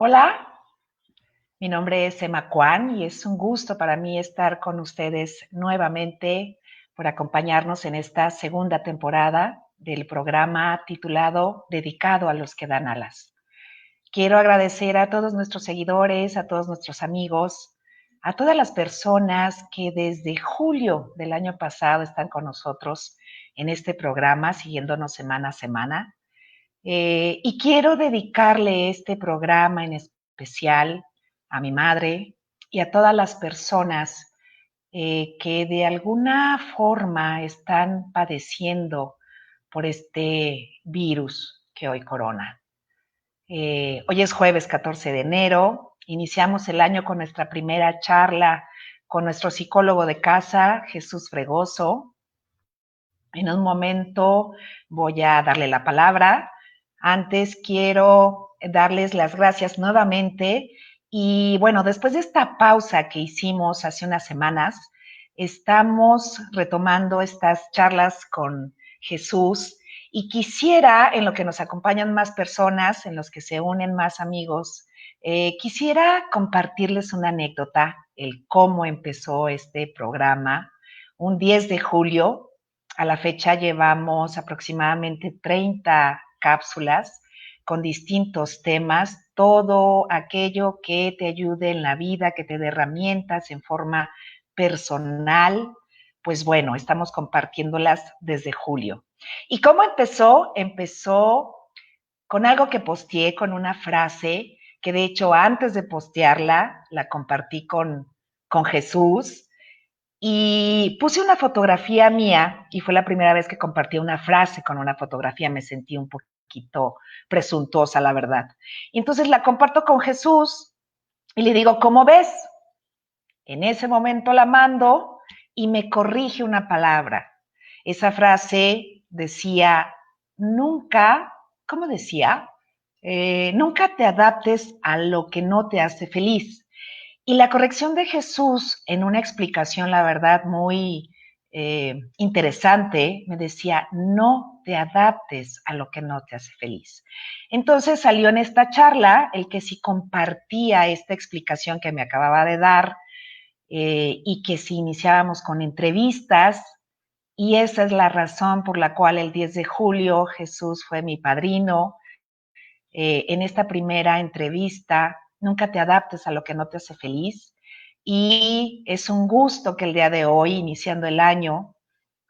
Hola, mi nombre es Emma Kwan y es un gusto para mí estar con ustedes nuevamente por acompañarnos en esta segunda temporada del programa titulado Dedicado a los que dan alas. Quiero agradecer a todos nuestros seguidores, a todos nuestros amigos, a todas las personas que desde julio del año pasado están con nosotros en este programa, siguiéndonos semana a semana. Y quiero dedicarle este programa en especial a mi madre y a todas las personas que de alguna forma están padeciendo por este virus que hoy corona. Hoy es jueves 14 de enero, iniciamos el año con nuestra primera charla con nuestro psicólogo de casa, Jesús Fregoso. En un momento voy a darle la palabra. Antes quiero darles las gracias nuevamente y bueno, después de esta pausa que hicimos hace unas semanas, estamos retomando estas charlas con Jesús y quisiera, en lo que nos acompañan más personas, en los que se unen más amigos, quisiera compartirles una anécdota, el cómo empezó este programa. Un 10 de julio a la fecha llevamos aproximadamente 30 cápsulas con distintos temas, todo aquello que te ayude en la vida, que te dé herramientas en forma personal. Pues bueno, estamos compartiéndolas desde julio. ¿Y cómo empezó? Empezó con algo que posteé, con una frase que de hecho antes de postearla la compartí con Jesús y puse una fotografía mía y fue la primera vez que compartí una frase con una fotografía. Me sentí un poquito presuntuosa, la verdad. Y entonces la comparto con Jesús y le digo, ¿cómo ves? En ese momento la mando y me corrige una palabra. Esa frase decía, nunca, ¿cómo decía? Nunca te adaptes a lo que no te hace feliz. Y la corrección de Jesús, en una explicación, la verdad, muy interesante, me decía, no te adaptes a lo que no te hace feliz. Entonces salió en esta charla el que si compartía esta explicación que me acababa de dar y que si iniciábamos con entrevistas, y esa es la razón por la cual el 10 de julio Jesús fue mi padrino. En esta primera entrevista, nunca te adaptes a lo que no te hace feliz. Y es un gusto que el día de hoy, iniciando el año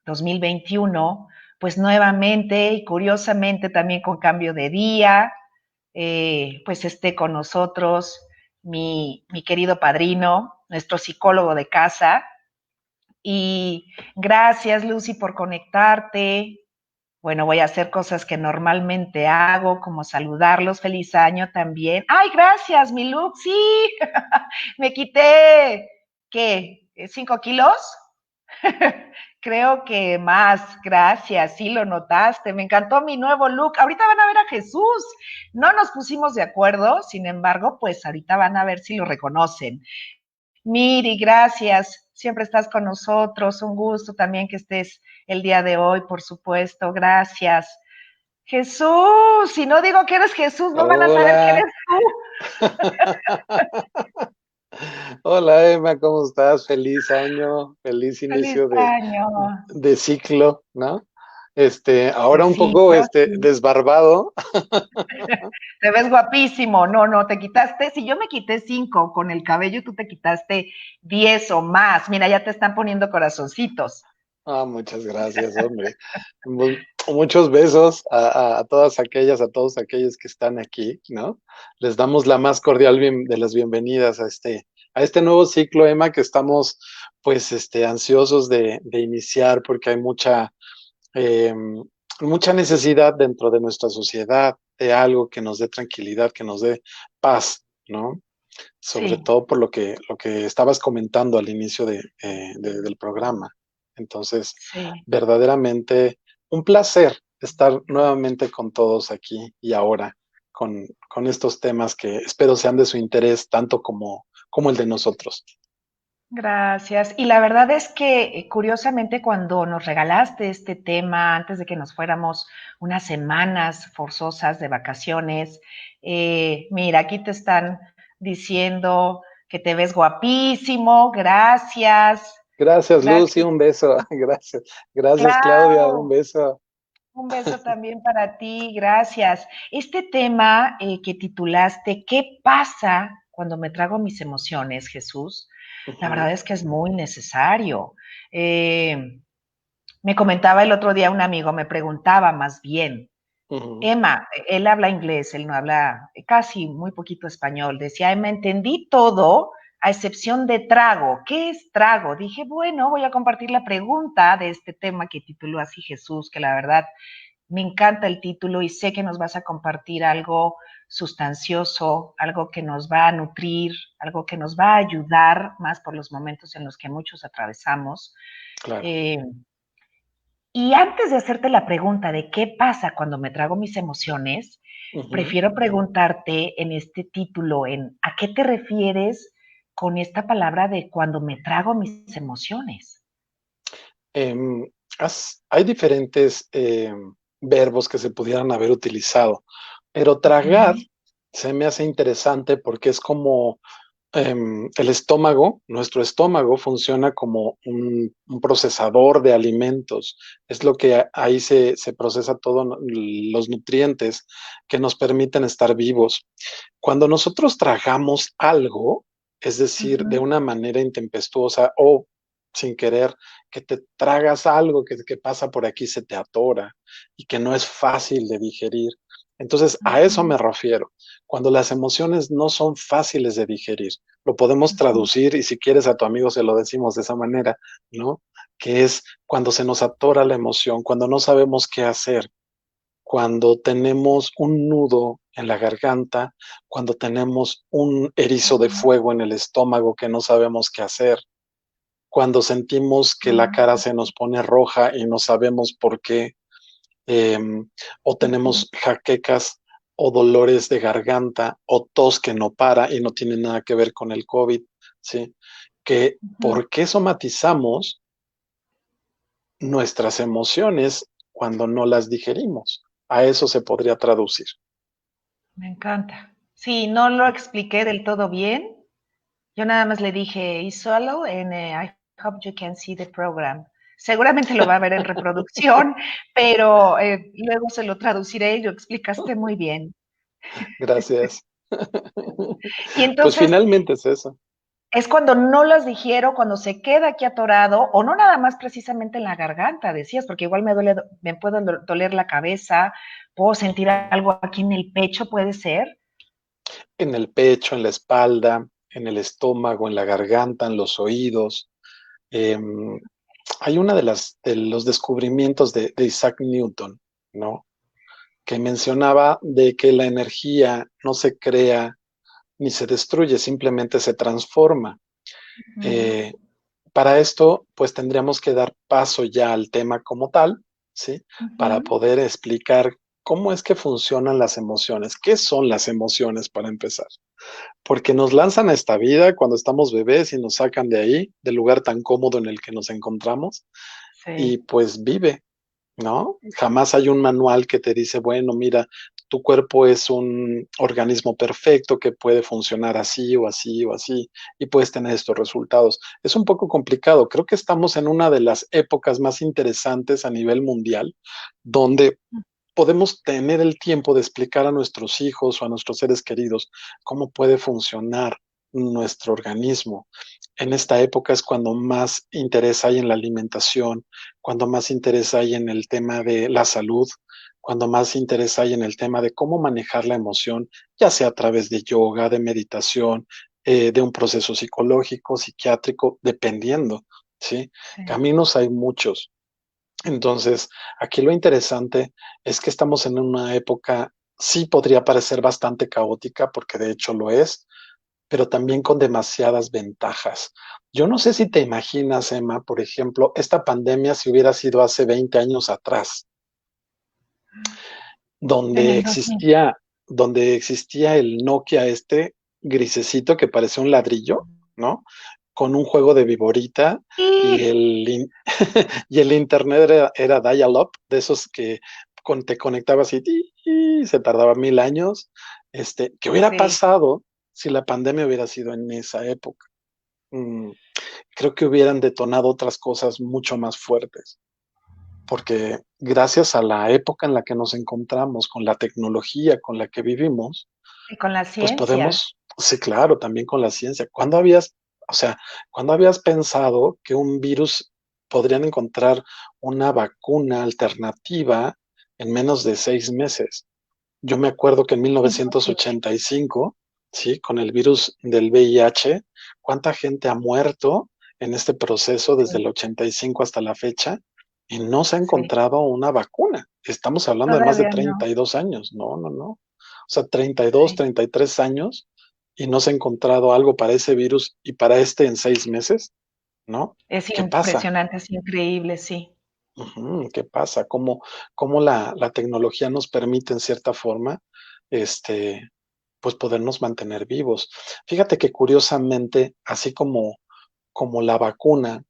2021, pues nuevamente y curiosamente también con cambio de día, pues esté con nosotros mi querido padrino, nuestro psicólogo de casa. Y gracias, Lucy, por conectarte. Bueno, voy a hacer cosas que normalmente hago, como saludarlos. Feliz año también. Ay, gracias, mi look. Sí, me quité, ¿qué? ¿5 kilos? Creo que más. Gracias, sí lo notaste. Me encantó mi nuevo look. Ahorita van a ver a Jesús. No nos pusimos de acuerdo, sin embargo, pues ahorita van a ver si lo reconocen. Miri, gracias. Siempre estás con nosotros. Un gusto también que estés el día de hoy, por supuesto. Gracias. Jesús, si no digo que eres Jesús, no van a saber que Hola, eres tú. hola Emma, ¿cómo estás? Feliz año, feliz Feliz inicio año. de ciclo, ¿no? De Ahora un poco ciclo, sí. desbarbado. Te ves guapísimo. No, no, te quitaste. Si yo me quité 5 con el cabello, tú te quitaste 10 o más. Mira, ya te están poniendo corazoncitos. Ah, muchas gracias, hombre. Muchos besos a todas aquellas, a todos aquellos que están aquí, ¿no? Les damos la más cordial de las bienvenidas a este nuevo ciclo, Emma, que estamos, pues, ansiosos de iniciar porque hay eh, mucha necesidad dentro de nuestra sociedad de algo que nos dé tranquilidad, que nos dé paz, ¿no? Sobre Sí, todo por lo que estabas comentando al inicio del programa. Entonces, sí. verdaderamente un placer estar nuevamente con todos aquí y ahora con estos temas que espero sean de su interés tanto como el de nosotros. Gracias. Y la verdad es que, curiosamente, cuando nos regalaste este tema, antes de que nos fuéramos unas semanas forzosas de vacaciones, mira, aquí te están diciendo que te ves guapísimo, gracias, Gracias, Lucy, gracias. un beso. Gracias. Gracias, Claudia, un Claro, beso. un beso también para ti, gracias. Este tema que titulaste, ¿qué pasa cuando me trago mis emociones, Jesús? La Ujú, verdad es que es muy necesario. Eh, Me comentaba el otro día un amigo, me preguntaba más bien, ujú. Emma, él habla inglés, él no habla casi muy poquito español. Decía, Emma, entendí todo a excepción de trago. ¿Qué es trago? Dije, bueno, voy a compartir la pregunta de este tema que tituló así Jesús, que la verdad me encanta el título y sé que nos vas a compartir algo sustancioso, algo que nos va a nutrir, algo que nos va a ayudar más por los momentos en los que muchos atravesamos. Claro. Eh, y antes de hacerte la pregunta de qué pasa cuando me trago mis emociones, Ujú. prefiero preguntarte en este título, en ¿a qué te refieres con esta palabra de cuando me trago mis emociones? Em, hay diferentes verbos que se pudieran haber utilizado, pero tragar Ujú, se me hace interesante porque es como el estómago, nuestro estómago funciona como un procesador de alimentos. Es lo que ahí se procesa todos los nutrientes que nos permiten estar vivos. Cuando nosotros tragamos algo, es decir, de ujú, una manera intempestuosa o sin querer, que te tragas algo que pasa por aquí, se te atora y que no es fácil de digerir. Entonces, a eso ujú, me refiero. Cuando las emociones no son fáciles de digerir, lo podemos ujú, traducir y si quieres a tu amigo se lo decimos de esa manera, ¿no? Que es cuando se nos atora la emoción, cuando no sabemos qué hacer, cuando tenemos un nudo en la garganta, cuando tenemos un erizo de ujú, fuego en el estómago que no sabemos qué hacer, cuando sentimos que la cara se nos pone roja y no sabemos por qué, eh, o ujú, tenemos jaquecas o dolores de garganta o tos que no para y no tiene nada que ver con el COVID, ¿sí? Que ujú. por qué somatizamos nuestras emociones cuando no las digerimos. A eso se podría traducir. Me encanta. Sí, no lo expliqué del todo bien. Yo nada más le dije, y solo en I hope you can see the program. Seguramente lo va a ver en reproducción, pero luego se lo traduciré y lo explicaste muy bien. Gracias. Y Pues entonces finalmente es eso. es cuando no las digiero, cuando se queda aquí atorado, o no nada más precisamente en la garganta, decías, porque igual me duele, me puede doler la cabeza, puedo sentir algo aquí en el pecho, puede ser. En el pecho, en la espalda, en el estómago, en la garganta, en los oídos. Em, Hay una de los descubrimientos de Isaac Newton, ¿no? Que mencionaba de que la energía no se crea ni se destruye, simplemente se transforma. Ujú, Eh, para esto, pues tendríamos que dar paso ya al tema como tal, ¿sí? Para ujú, poder explicar cómo es que funcionan las emociones, qué son las emociones para empezar. Porque nos lanzan a esta vida cuando estamos bebés y nos sacan de ahí, del lugar tan cómodo en el que nos encontramos, y sí. pues vive, ¿no? Jamás hay un manual que te dice, bueno, mira, tu cuerpo es un organismo perfecto que puede funcionar así o así o así y puedes tener estos resultados. Es un poco complicado. Creo que estamos en una de las épocas más interesantes a nivel mundial donde podemos tener el tiempo de explicar a nuestros hijos o a nuestros seres queridos cómo puede funcionar nuestro organismo. En esta época es cuando más interés hay en la alimentación, cuando más interés hay en el tema de la salud, cuando más interés hay en el tema de cómo manejar la emoción, ya sea a través de yoga, de meditación, de un proceso psicológico, psiquiátrico, dependiendo, ¿sí? Sí. Caminos hay muchos. Entonces, aquí lo interesante es que estamos en una época, sí podría parecer bastante caótica, porque de hecho lo es, pero también con demasiadas ventajas. Yo no sé si te imaginas, Emma, por ejemplo, esta pandemia si hubiera sido hace 20 años atrás, En donde el 2000. existía, donde existía el Nokia este grisecito que parece un ladrillo, ¿no? con un juego de viborita y Sí, y el internet era dial-up, de esos que te conectabas y se tardaba 1000 años. ¿Qué hubiera sí, pasado si la pandemia hubiera sido en esa época? Mm, Creo que hubieran detonado otras cosas mucho más fuertes, porque gracias a la época en la que nos encontramos, con la tecnología con la que vivimos, y con la pues ciencia. podemos, sí, claro, también con la ciencia. O sea, ¿cuándo habías pensado que un virus podrían encontrar una vacuna alternativa en menos de 6 meses? Yo me acuerdo que en Imposible. 1985, sí, con el virus del VIH, ¿cuánta gente ha muerto en este proceso desde Sí, el 85 hasta la fecha? Y no se ha sí, encontrado una vacuna. Estamos hablando de más de todavía no. 32 años. No, no, no. O sea, 32, Sí. 33 años y no se ha encontrado algo para ese virus y para este en 6 meses, ¿no? Es ¿Qué pasa? impresionante, es increíble, sí. ¿Qué pasa? ¿Cómo la tecnología nos permite en cierta forma, este, pues podernos mantener vivos? Fíjate que curiosamente, así como la vacuna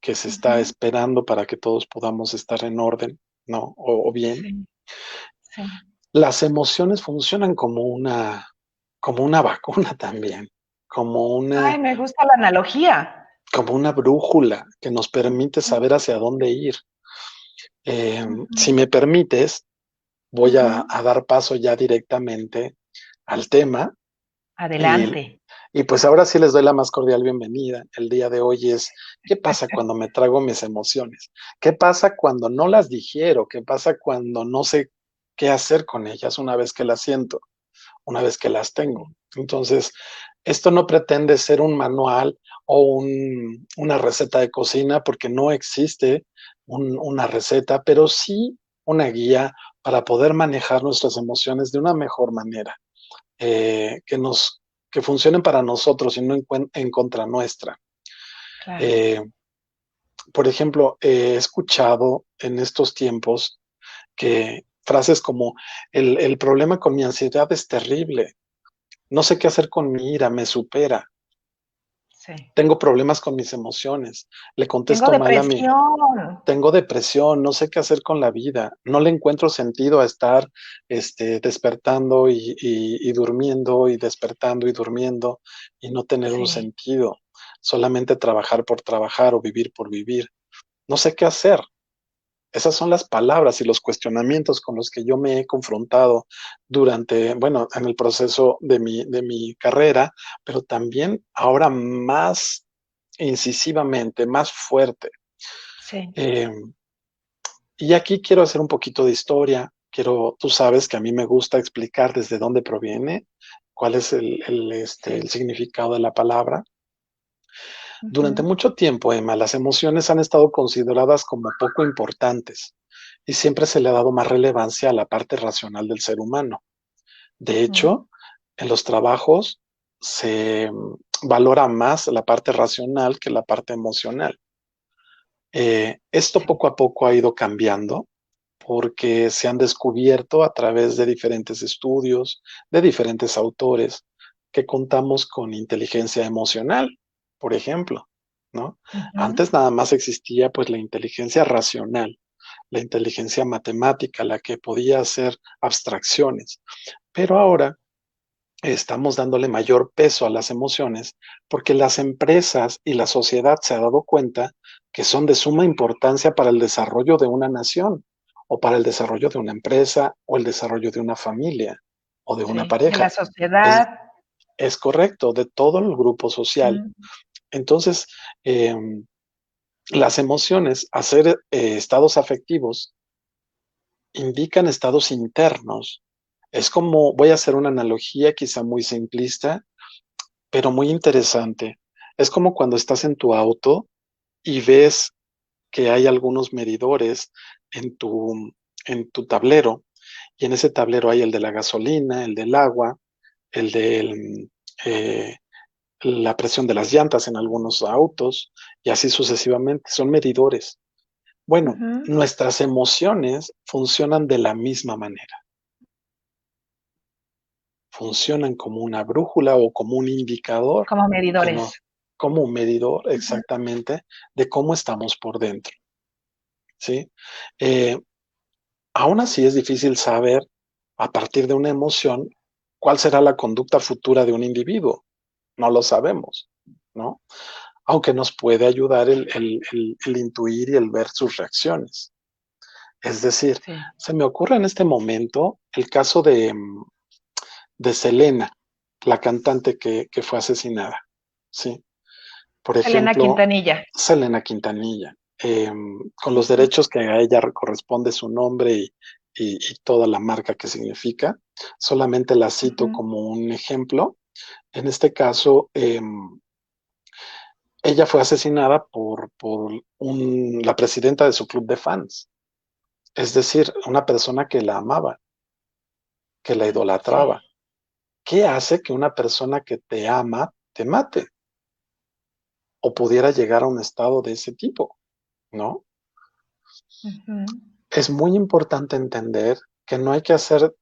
que se está Ujú. esperando para que todos podamos estar en orden, ¿no? O bien, Sí, sí. las emociones funcionan como una vacuna también, como Ay, una, me gusta la analogía. como una brújula que nos permite Ujú, saber hacia dónde ir. Si ujú, me permites, voy ujú. a dar paso ya directamente al tema y, Adelante. y pues ahora sí les doy la más cordial bienvenida. El día de hoy es, ¿qué pasa cuando me trago mis emociones? ¿Qué pasa cuando no las digiero? ¿Qué pasa cuando no sé qué hacer con ellas una vez que las siento, una vez que las tengo? Entonces, esto no pretende ser un manual o una receta de cocina porque no existe una receta, pero sí una guía para poder manejar nuestras emociones de una mejor manera, que que funcionen para nosotros y no en contra nuestra. Claro. Eh, por ejemplo, he escuchado en estos tiempos que frases como el problema con mi ansiedad es terrible, no sé qué hacer con mi ira, me supera. Sí. Tengo problemas con mis emociones, le Tengo contesto mal a mi, depresión. tengo depresión, no sé qué hacer con la vida, no le encuentro sentido a estar despertando y durmiendo y despertando y durmiendo y no tener un Sí. sentido, solamente trabajar por trabajar o vivir por vivir. No sé qué hacer. Esas son las palabras y los cuestionamientos con los que yo me he confrontado durante, bueno, en el proceso de mi carrera, pero también ahora más incisivamente, más fuerte. Sí. Eh, y aquí quiero hacer un poquito de historia. Tú sabes que a mí me gusta explicar desde dónde proviene, cuál es el Sí. significado de la palabra. Durante Ujú. mucho tiempo, Emma, las emociones han estado consideradas como poco importantes y siempre se le ha dado más relevancia a la parte racional del ser humano. De Ujú. hecho, en los trabajos se valora más la parte racional que la parte emocional. Esto Sí. poco a poco ha ido cambiando porque se han descubierto a través de diferentes estudios, de diferentes autores, que contamos con inteligencia emocional, por ejemplo, ¿no? Ujú. Antes nada más existía pues la inteligencia racional, la inteligencia matemática, la que podía hacer abstracciones, pero ahora estamos dándole mayor peso a las emociones porque las empresas y la sociedad se ha dado cuenta que son de suma importancia para el desarrollo de una nación o para el desarrollo de una empresa o el desarrollo de una familia o de una Sí. De la pareja. Es, sociedad. es correcto, de todo el grupo social. Mm. Entonces, eh, las emociones, hacer estados afectivos, indican estados internos. Es como, voy a hacer una analogía quizá muy simplista, pero muy interesante. Es como cuando estás en tu auto y ves que hay algunos medidores en en tu tablero, y en ese tablero hay el de la gasolina, el del agua, el de la presión de las llantas en algunos autos, y así sucesivamente. Son medidores. Bueno, Ujú. nuestras emociones funcionan de la misma manera. Funcionan como una brújula o como un indicador Como que no, medidores. como un medidor exactamente de cómo estamos por dentro, ¿sí? Eh, Aún así es difícil saber a partir de una emoción cuál será la conducta futura de un individuo. No lo sabemos, ¿no? Aunque nos puede ayudar el intuir y el ver sus reacciones. Es decir, Sí. se me ocurre en este momento el caso de Selena, la cantante que fue asesinada, ¿sí? Por Elena ejemplo, Quintanilla. Selena Quintanilla, con los Ujú, derechos que a ella corresponde su nombre y toda la marca que significa, solamente la cito ujú. como un ejemplo. En este caso, ella fue asesinada por la presidenta de su club de fans, es decir, una persona que la amaba, que la Sí. idolatraba. ¿Qué hace que una persona que te ama te mate? O pudiera llegar a un estado de ese tipo, ¿no? Ujú. Es muy importante entender que no hay que hacer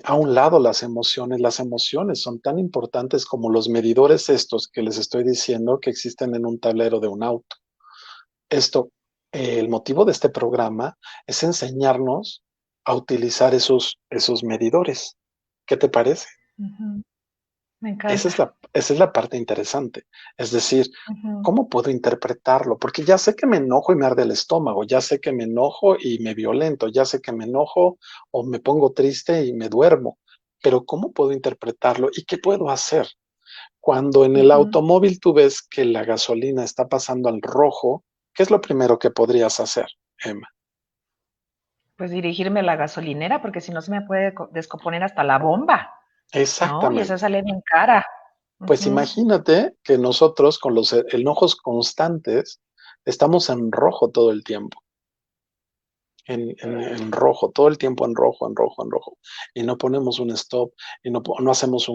a un lado las emociones. Las emociones son tan importantes como los medidores estos que les estoy diciendo que existen en un tablero de un auto. Esto, el motivo de este programa es enseñarnos a utilizar esos medidores. ¿Qué te parece? Ujú. Me encanta. Esa es la parte interesante. Es decir, Ujú. ¿cómo puedo interpretarlo? Porque ya sé que me enojo y me arde el estómago, ya sé que me enojo y me violento, ya sé que me enojo o me pongo triste y me duermo, pero ¿cómo puedo interpretarlo y qué puedo hacer? Cuando en el Ujú. automóvil tú ves que la gasolina está pasando al rojo, ¿qué es lo primero que podrías hacer, Emma? Pues dirigirme a la gasolinera, porque si no se me puede descomponer hasta la bomba, ¿no? Y esa Exactamente. sale bien cara. Pues Ujú. imagínate que nosotros con los enojos constantes estamos en rojo todo el tiempo, en rojo, todo el tiempo en rojo, en rojo, en rojo, y no ponemos un stop y no hacemos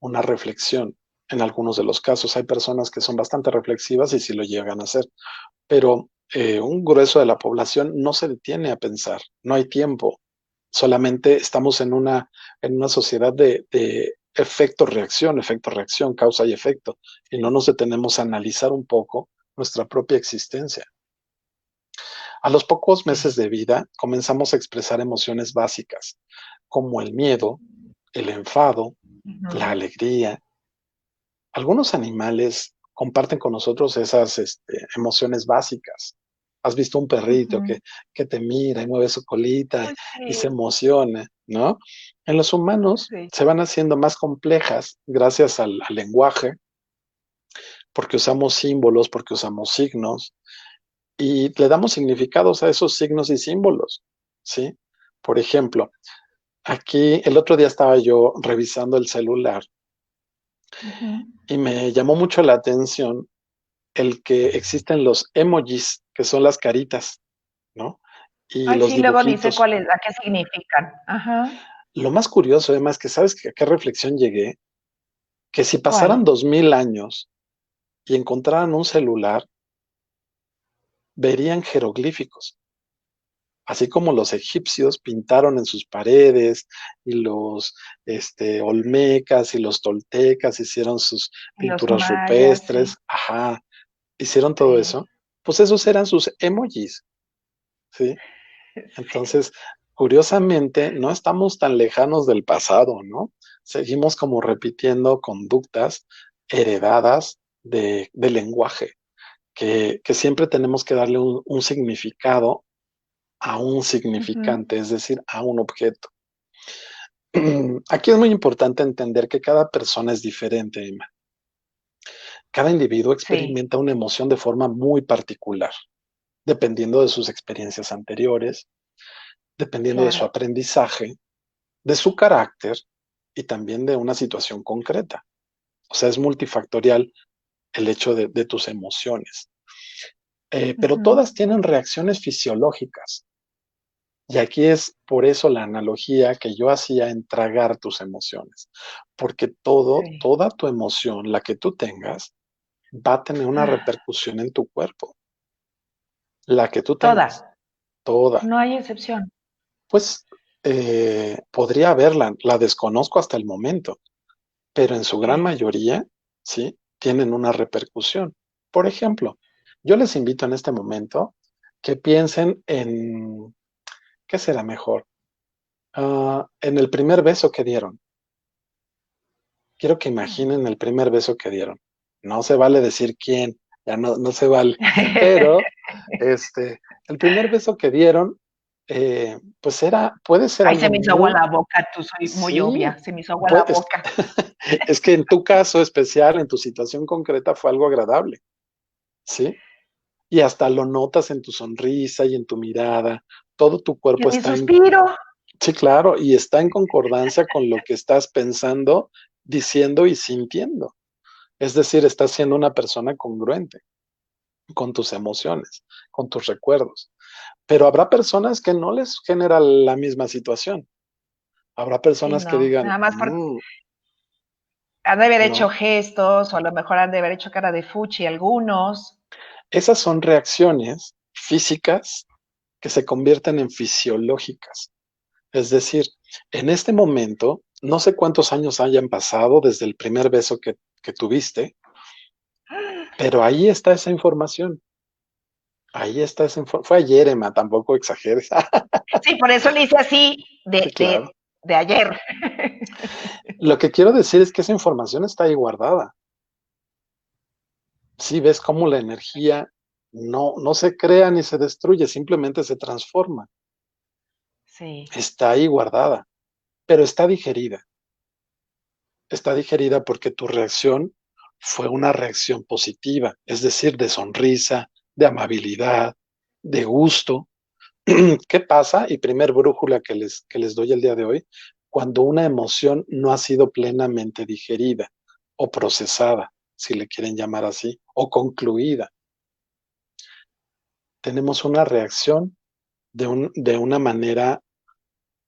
una reflexión. En algunos de los casos hay personas que son bastante reflexivas y sí lo llegan a hacer, pero un grueso de la población no se detiene a pensar, no hay tiempo, solamente estamos en una sociedad de efecto, reacción, causa y efecto, y no nos detenemos a analizar un poco nuestra propia existencia. A los pocos meses Sí. de vida comenzamos a expresar emociones básicas, como el miedo, el enfado, la Ujú. alegría. Algunos animales comparten con nosotros esas emociones básicas. Has visto un perrito Ujú. que te mira y mueve su colita Ay, y sí, se emociona, ¿no? En los humanos sí. se van haciendo más complejas gracias al lenguaje, porque usamos símbolos, porque usamos signos y le damos significados a esos signos y símbolos, ¿sí? Por ejemplo, aquí el otro día estaba yo revisando el celular Ujú. y me llamó mucho la atención el que existen los emojis, que son las caritas, ¿no? Y Ay, los sí, luego ni sé dibujitos. cuáles, a qué significan. Ajá. Lo más curioso, Emma, es que sabes a qué reflexión llegué, que si pasaran ¿Cuál? 2000 años y encontraran un celular, verían jeroglíficos, así como los egipcios pintaron en sus paredes y los olmecas y los toltecas hicieron sus Y los pinturas mayas, sí, rupestres, ajá, hicieron todo sí, eso, pues esos eran sus emojis, ¿sí? sí. Entonces, curiosamente, no estamos tan lejanos del pasado, ¿no? Seguimos como repitiendo conductas heredadas de lenguaje, que siempre tenemos que darle un significado a un Ujú. significante, es decir, a un objeto. Aquí es muy importante entender que cada persona es diferente, Emma. Cada individuo Sí, experimenta una emoción de forma muy particular, dependiendo de sus experiencias anteriores, dependiendo de su claro. aprendizaje, de su carácter y también de una situación concreta. O sea, es multifactorial el hecho de tus emociones. Pero Ujú. todas tienen reacciones fisiológicas. Y aquí es por eso la analogía que yo hacía en tragar tus emociones. Porque Sí. toda tu emoción, la que tú tengas, va a tener una Ah, repercusión en tu cuerpo. La que tú tengas, toda, toda. no hay excepción. Pues podría haberla, la desconozco hasta el momento, pero en su gran Sí. mayoría, ¿sí? tienen una repercusión. Por ejemplo, yo les invito en este momento que piensen en, ¿qué será mejor? En el primer beso que dieron. Quiero que imaginen el primer beso que dieron. No se vale decir quién, ya no se vale. Pero, el primer beso que dieron, pues puede ser Ay, se algo me hizo agua muy, la boca, tú soy muy sí, obvia, se me hizo agua la pues, boca. es que en tu caso especial, en tu situación concreta, fue algo agradable, ¿sí? Y hasta lo notas en tu sonrisa y en tu mirada, todo tu Y cuerpo en mi está suspiro. sí, claro, y está en concordancia con lo que estás pensando, diciendo y sintiendo. Es decir, estás siendo una persona congruente con tus emociones, con tus recuerdos. Pero habrá personas que no les genera la misma situación. Habrá Sí, personas que no, digan, nada más porque han de haber hecho no, gestos, o a lo mejor han de haber hecho cara de fuchi algunos. esas son reacciones físicas que se convierten en fisiológicas. Es decir, en este momento, no sé cuántos años hayan pasado desde el primer beso que tuviste, pero ahí está esa información. Ahí está esa información. Fue ayer, Emma, tampoco exageres. Sí, por eso le hice así Sí, claro. de ayer. Lo que quiero decir es que esa información está ahí guardada. Sí, ves cómo la energía no se crea ni se destruye, simplemente se transforma. Sí. Está ahí guardada, pero está digerida. Está digerida porque tu reacción fue una reacción positiva, es decir, de sonrisa, de amabilidad, de gusto. ¿Qué pasa? Y primer brújula que les doy el día de hoy, cuando una emoción no ha sido plenamente digerida o procesada, si le quieren llamar así, o concluida. Tenemos una reacción de una manera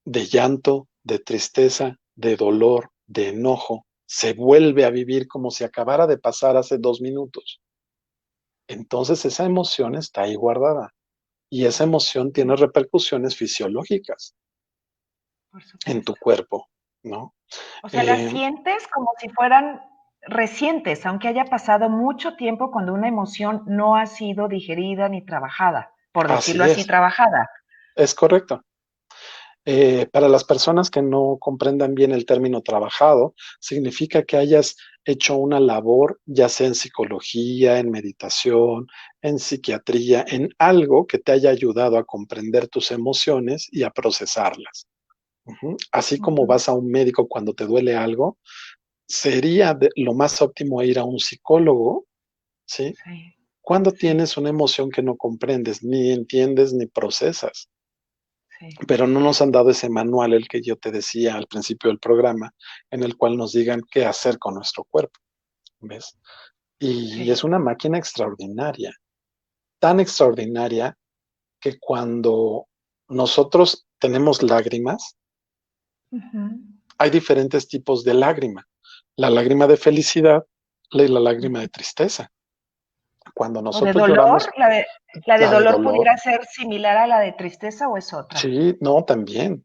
de llanto, de tristeza, de dolor, de enojo. Se vuelve a vivir como si acabara de pasar hace 2 minutos. Entonces esa emoción está ahí guardada y esa emoción tiene repercusiones fisiológicas Por en tu supuesto. cuerpo, ¿no? O sea, las Eh, sientes como si fueran recientes, aunque haya pasado mucho tiempo cuando una emoción no ha sido digerida ni trabajada, por decirlo Así así, trabajada. es correcto. Para las personas que no comprendan bien el término trabajado, significa que hayas hecho una labor, ya sea en psicología, en meditación, en psiquiatría, en algo que te haya ayudado a comprender tus emociones y a procesarlas. Ujú. Así como Ujú. vas a un médico cuando te duele algo, sería lo más óptimo ir a un psicólogo, ¿sí? Sí, Cuando sí, tienes una emoción que no comprendes, ni entiendes, ni procesas. sí. Pero no nos han dado ese manual, el que yo te decía al principio del programa, en el cual nos digan qué hacer con nuestro cuerpo, ¿ves? Y Sí. es una máquina extraordinaria, tan extraordinaria que cuando nosotros tenemos lágrimas, Ujú. hay diferentes tipos de lágrima. La lágrima de felicidad y la lágrima de tristeza. Cuando ¿O de nosotros dolor? lloramos, ¿La de la de dolor dolor. pudiera ser similar a la de tristeza o es otra? Sí, no, también.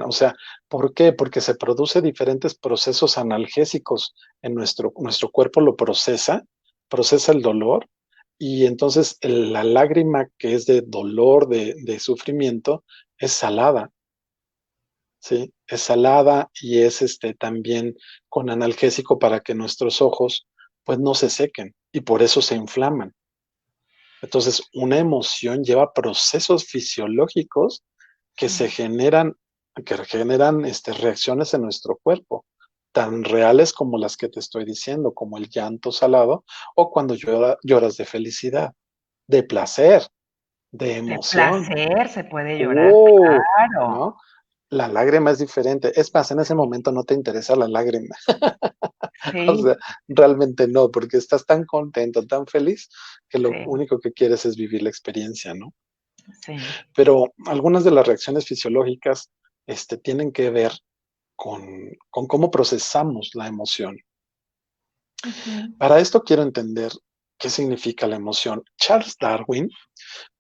O sea, ¿por qué? Porque se produce diferentes procesos analgésicos en nuestro cuerpo lo procesa el dolor y entonces la lágrima que es de dolor, de sufrimiento, es salada, ¿sí? Es salada y es también con analgésico para que nuestros ojos pues no se sequen y por eso se inflaman. Entonces, una emoción lleva procesos fisiológicos que se Sí. generan, que generan reacciones en nuestro cuerpo, tan reales como las que te estoy diciendo, como el llanto salado o cuando lloras de felicidad, de placer, de De emoción. placer se puede llorar, ¡Oh! claro. ¿No? La lágrima es diferente. Es más, en ese Sí, momento no te interesa la lágrima. O sí, sea, realmente no, porque estás tan contento, tan feliz, que lo sí, único que quieres es vivir la experiencia, ¿no? sí. Pero algunas de las reacciones fisiológicas, tienen que ver con cómo procesamos la emoción. Ujú, Para esto quiero entender qué significa la emoción. Charles Darwin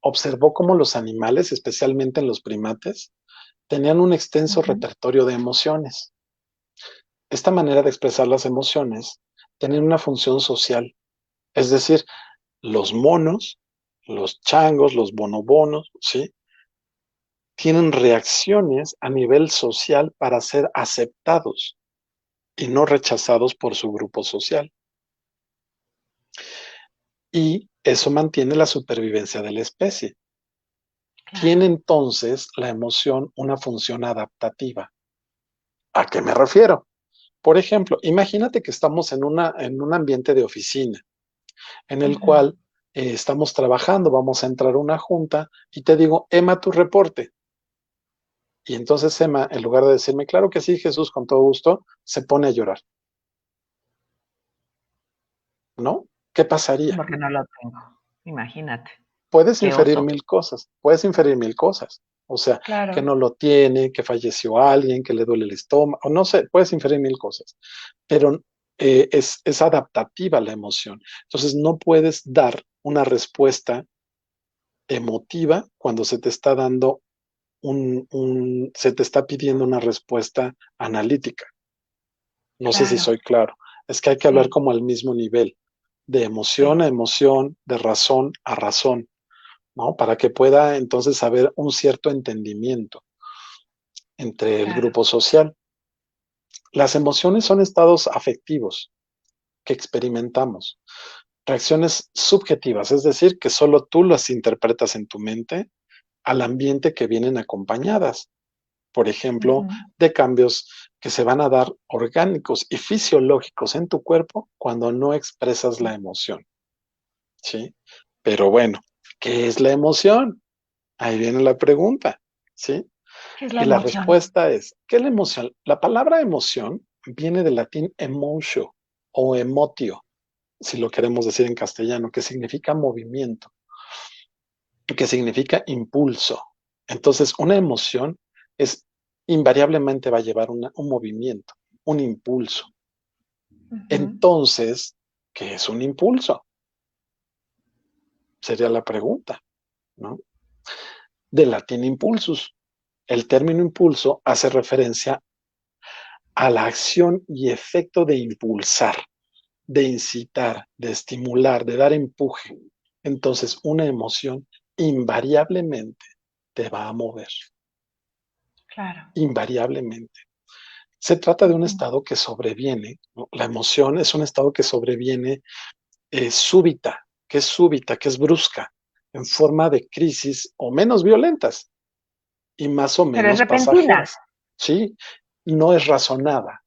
observó cómo los animales, especialmente en los primates, tenían un extenso ujú. repertorio de emociones. Esta manera de expresar las emociones tienen una función social. Es decir, los monos, los changos, los bonobonos, ¿sí? Tienen reacciones a nivel social para ser aceptados y no rechazados por su grupo social. Y eso mantiene la supervivencia de la especie. Claro. Tiene entonces la emoción una función adaptativa. ¿A qué me refiero? Por ejemplo, imagínate que estamos en un ambiente de oficina en el Ujú. cual estamos trabajando, vamos a entrar a una junta y te digo, Emma, tu reporte. Y entonces Emma, en lugar de decirme, claro que sí, Jesús, con todo gusto, se pone a llorar, ¿no? ¿Qué pasaría? Porque no lo tengo. Imagínate. Puedes Qué inferir oso. mil cosas, puedes inferir mil cosas. O sea, que Claro. no lo tiene, que falleció alguien, que le duele el estómago, no sé, puedes inferir mil cosas, pero es adaptativa la emoción. Entonces, no puedes dar una respuesta emotiva cuando se te está dando se te está pidiendo una respuesta analítica. No sé si Claro. soy claro. Es que hay que hablar Sí. como al mismo nivel, de emoción Sí. a emoción, de razón a razón, ¿no? Para que pueda entonces haber un cierto entendimiento entre el Claro. grupo social. Las emociones son estados afectivos que experimentamos, reacciones subjetivas, es decir, que solo tú las interpretas en tu mente al ambiente que vienen acompañadas. Por ejemplo, Ujú. de cambios que se van a dar orgánicos y fisiológicos en tu cuerpo cuando no expresas la emoción, ¿sí? Pero bueno, ¿qué es la emoción? Ahí viene la pregunta, ¿sí? ¿Qué es la Y la emoción? respuesta es, ¿qué es la emoción? La palabra emoción viene del latín emotio o emotio, si lo queremos decir en castellano, que significa movimiento, que significa impulso. Entonces, una emoción es invariablemente va a llevar un movimiento, un impulso. Ujú. Entonces, ¿qué es un impulso? Sería la pregunta, ¿no? Del latín impulsus. El término impulso hace referencia a la acción y efecto de impulsar, de incitar, de estimular, de dar empuje. Entonces, una emoción invariablemente te va a mover, Claro. invariablemente. Se trata de un Ujú. estado que sobreviene, ¿no? La emoción es un estado que sobreviene súbita, que es brusca, en forma de crisis o menos violentas y más o Pero es menos repentina. pasajeras. ¿Sí? No es razonada.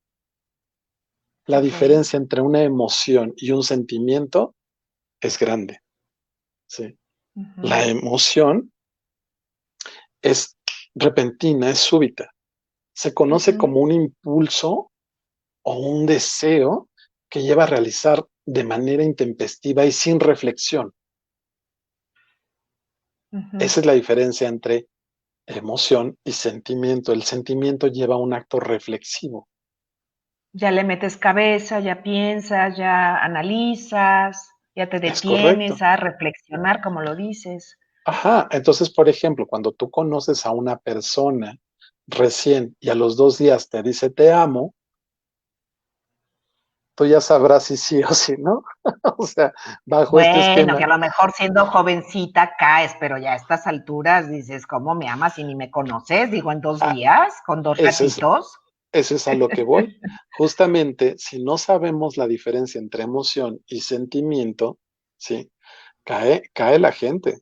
La Ok. diferencia entre una emoción y un sentimiento es grande. ¿Sí? La Ujú. emoción es repentina, es súbita. Se conoce Ujú. como un impulso o un deseo que lleva a realizar de manera intempestiva y sin reflexión. Ujú. Esa es la diferencia entre emoción y sentimiento. El sentimiento lleva a un acto reflexivo. Ya le metes cabeza, ya piensas, ya analizas, ya te Es correcto. detienes a reflexionar, como lo dices. Ajá. Entonces, por ejemplo, cuando tú conoces a una persona recién y a los 2 días te dice te amo, tú ya sabrás si sí o si no. O sea, bajo este Bueno, que esquema. a lo mejor siendo jovencita caes, pero ya a estas alturas dices, ¿cómo me amas si ni me conoces? Digo, en 2 días, con dos Ese es, ratitos. ese es a lo que voy. Justamente, si no sabemos la diferencia entre emoción y sentimiento, ¿sí? Cae la gente,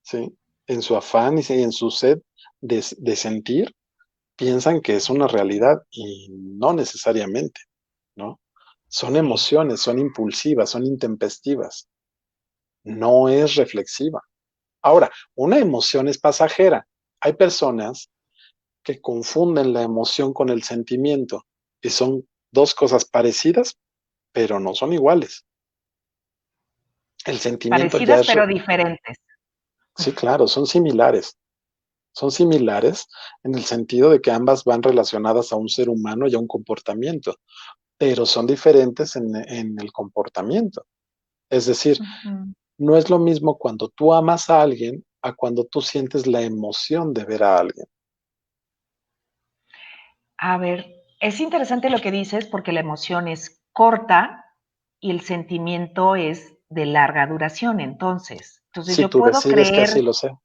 ¿sí? En su afán y en su sed de sentir, piensan que es una realidad y no necesariamente, ¿no? Son Sí. emociones, son impulsivas, son intempestivas, no es reflexiva. Ahora, una emoción es pasajera. Hay personas que confunden la emoción con el sentimiento y son dos cosas parecidas, pero no son iguales. El sentimiento ya Parecidas es, pero diferentes. sí, claro, son similares en el sentido de que ambas van relacionadas a un ser humano y a un comportamiento, pero son diferentes en el comportamiento. Es decir, Ujú. no es lo mismo cuando tú amas a alguien a cuando tú sientes la emoción de ver a alguien. A ver, es interesante lo que dices porque la emoción es corta, y el sentimiento es de larga duración, entonces. Entonces Si yo tú puedo decides que así creer, lo sea,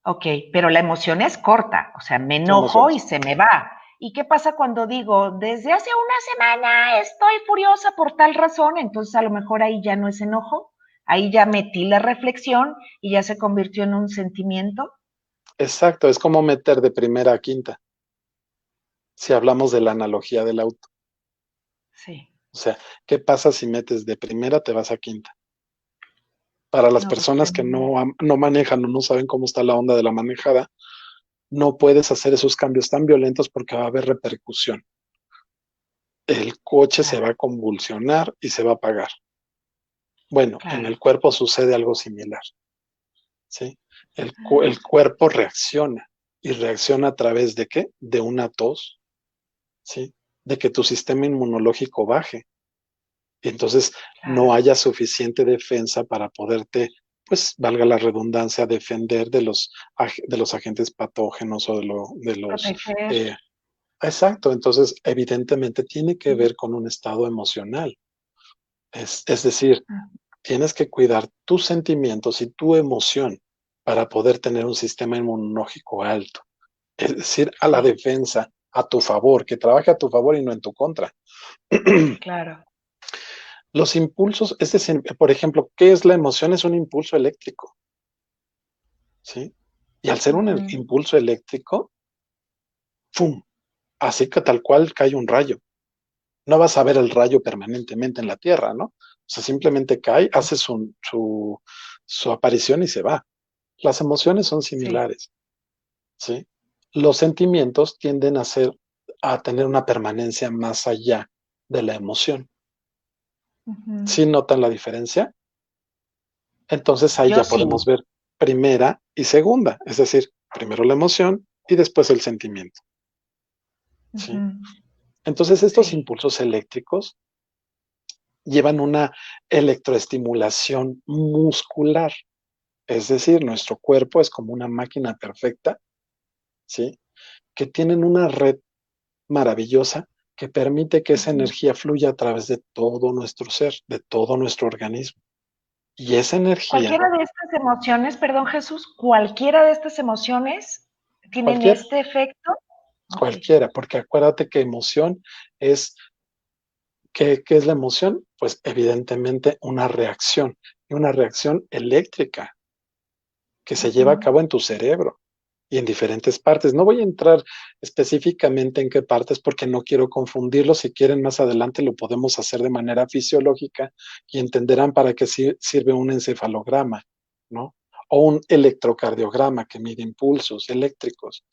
ok, pero la emoción es corta, o sea, me enojo y emociones. se me va. ¿Y qué pasa cuando digo, desde hace una semana estoy furiosa por tal razón? Entonces a lo mejor ahí ya no es enojo, ahí ya metí la reflexión y ya se convirtió en un sentimiento. Exacto, es como meter de primera a quinta, si hablamos de la analogía del auto. Sí. O sea, ¿qué pasa si metes de primera, te vas a quinta? Para las No, pues personas que no manejan o no saben cómo está la onda de la manejada, no puedes hacer esos cambios tan violentos porque va a haber repercusión. El coche se claro, va a convulsionar y se va a apagar. Bueno, en claro. el cuerpo sucede algo similar, ¿sí? El cuerpo reacciona y reacciona a través de ¿qué? De una tos, ¿sí? De que tu sistema inmunológico baje. Y entonces Claro. no haya suficiente defensa para poderte, pues valga la redundancia, defender de los agentes patógenos o de los... Proteger. eh, exacto, entonces evidentemente tiene que ver con un estado emocional. Es decir, tienes que cuidar tus sentimientos y tu emoción para poder tener un sistema inmunológico alto. Es decir, a la Sí, defensa, a tu favor, que trabaje a tu favor y no en tu contra. claro. Los impulsos, es decir, por ejemplo, ¿qué es la emoción? Es un impulso eléctrico, ¿sí? Y al ser un Ujú. impulso eléctrico, ¡pum! Así que tal cual cae un rayo. No vas a ver el rayo permanentemente en la Tierra, ¿no? O sea, simplemente cae, hace su aparición y se va. Las emociones son Sí. similares, ¿sí? Los sentimientos tienden a tener una permanencia más allá de la emoción. Ujú. ¿Sí notan la diferencia? Entonces ahí Yo ya sí. podemos ver primera y segunda, es decir, primero la emoción y después el sentimiento, Ujú. ¿sí? Entonces estos Sí. impulsos eléctricos llevan una electroestimulación muscular, es decir, nuestro cuerpo es como una máquina perfecta, ¿sí? Que tienen una red maravillosa que permite que esa Ujú. energía fluya a través de todo nuestro ser, de todo nuestro organismo. Y esa energía, Cualquiera de estas emociones, perdón Jesús, cualquiera de estas emociones tienen cualquiera, este efecto. Ok. cualquiera, porque acuérdate que emoción es, ¿qué es la emoción? Pues evidentemente una reacción, y una reacción eléctrica que se lleva a Ujú. cabo en tu cerebro y en diferentes partes. No voy a entrar específicamente en qué partes porque no quiero confundirlo. Si quieren más adelante lo podemos hacer de manera fisiológica y entenderán para qué sirve un encefalograma, ¿no? O un electrocardiograma que mide impulsos eléctricos.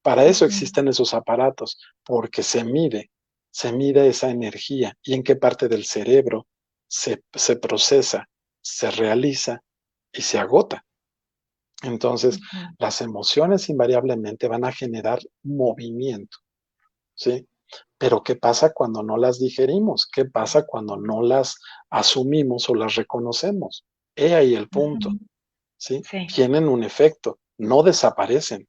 Para eso Ujú. existen esos aparatos, porque se mide esa energía y en qué parte del cerebro se procesa, se realiza y se agota. Entonces, Ujú. las emociones invariablemente van a generar movimiento, ¿sí? Pero ¿qué pasa cuando no las digerimos? ¿Qué pasa cuando no las asumimos o las reconocemos? He ahí el punto, Ujú. ¿sí? Sí. Tienen un efecto, no desaparecen,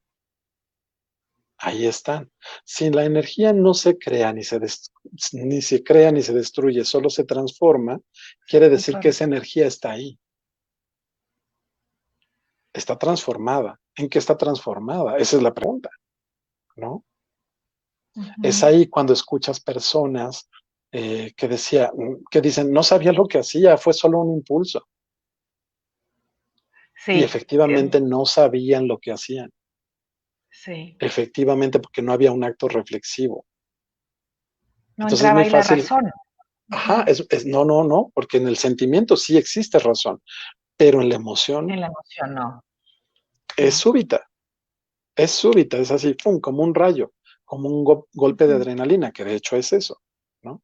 ahí están. Si la energía no se crea ni se crea ni se destruye, solo se transforma, quiere decir que Transforma. esa energía está ahí, está transformada. ¿En qué está transformada? Esa es la pregunta, ¿no? Es Ujú. ahí cuando escuchas personas que dicen, no sabía lo que hacía, fue solo un impulso. Y Sí. efectivamente no sabían lo que hacían. Sí. Efectivamente, porque no había un acto reflexivo. No Entonces es entraba muy ahí la fácil. razón. Ajá, Ujú. no, porque en el sentimiento sí existe razón, pero en la emoción En la emoción no. es No. súbita, es así, pum, como un rayo, como un golpe de Ujú. adrenalina, que de hecho es eso, ¿no?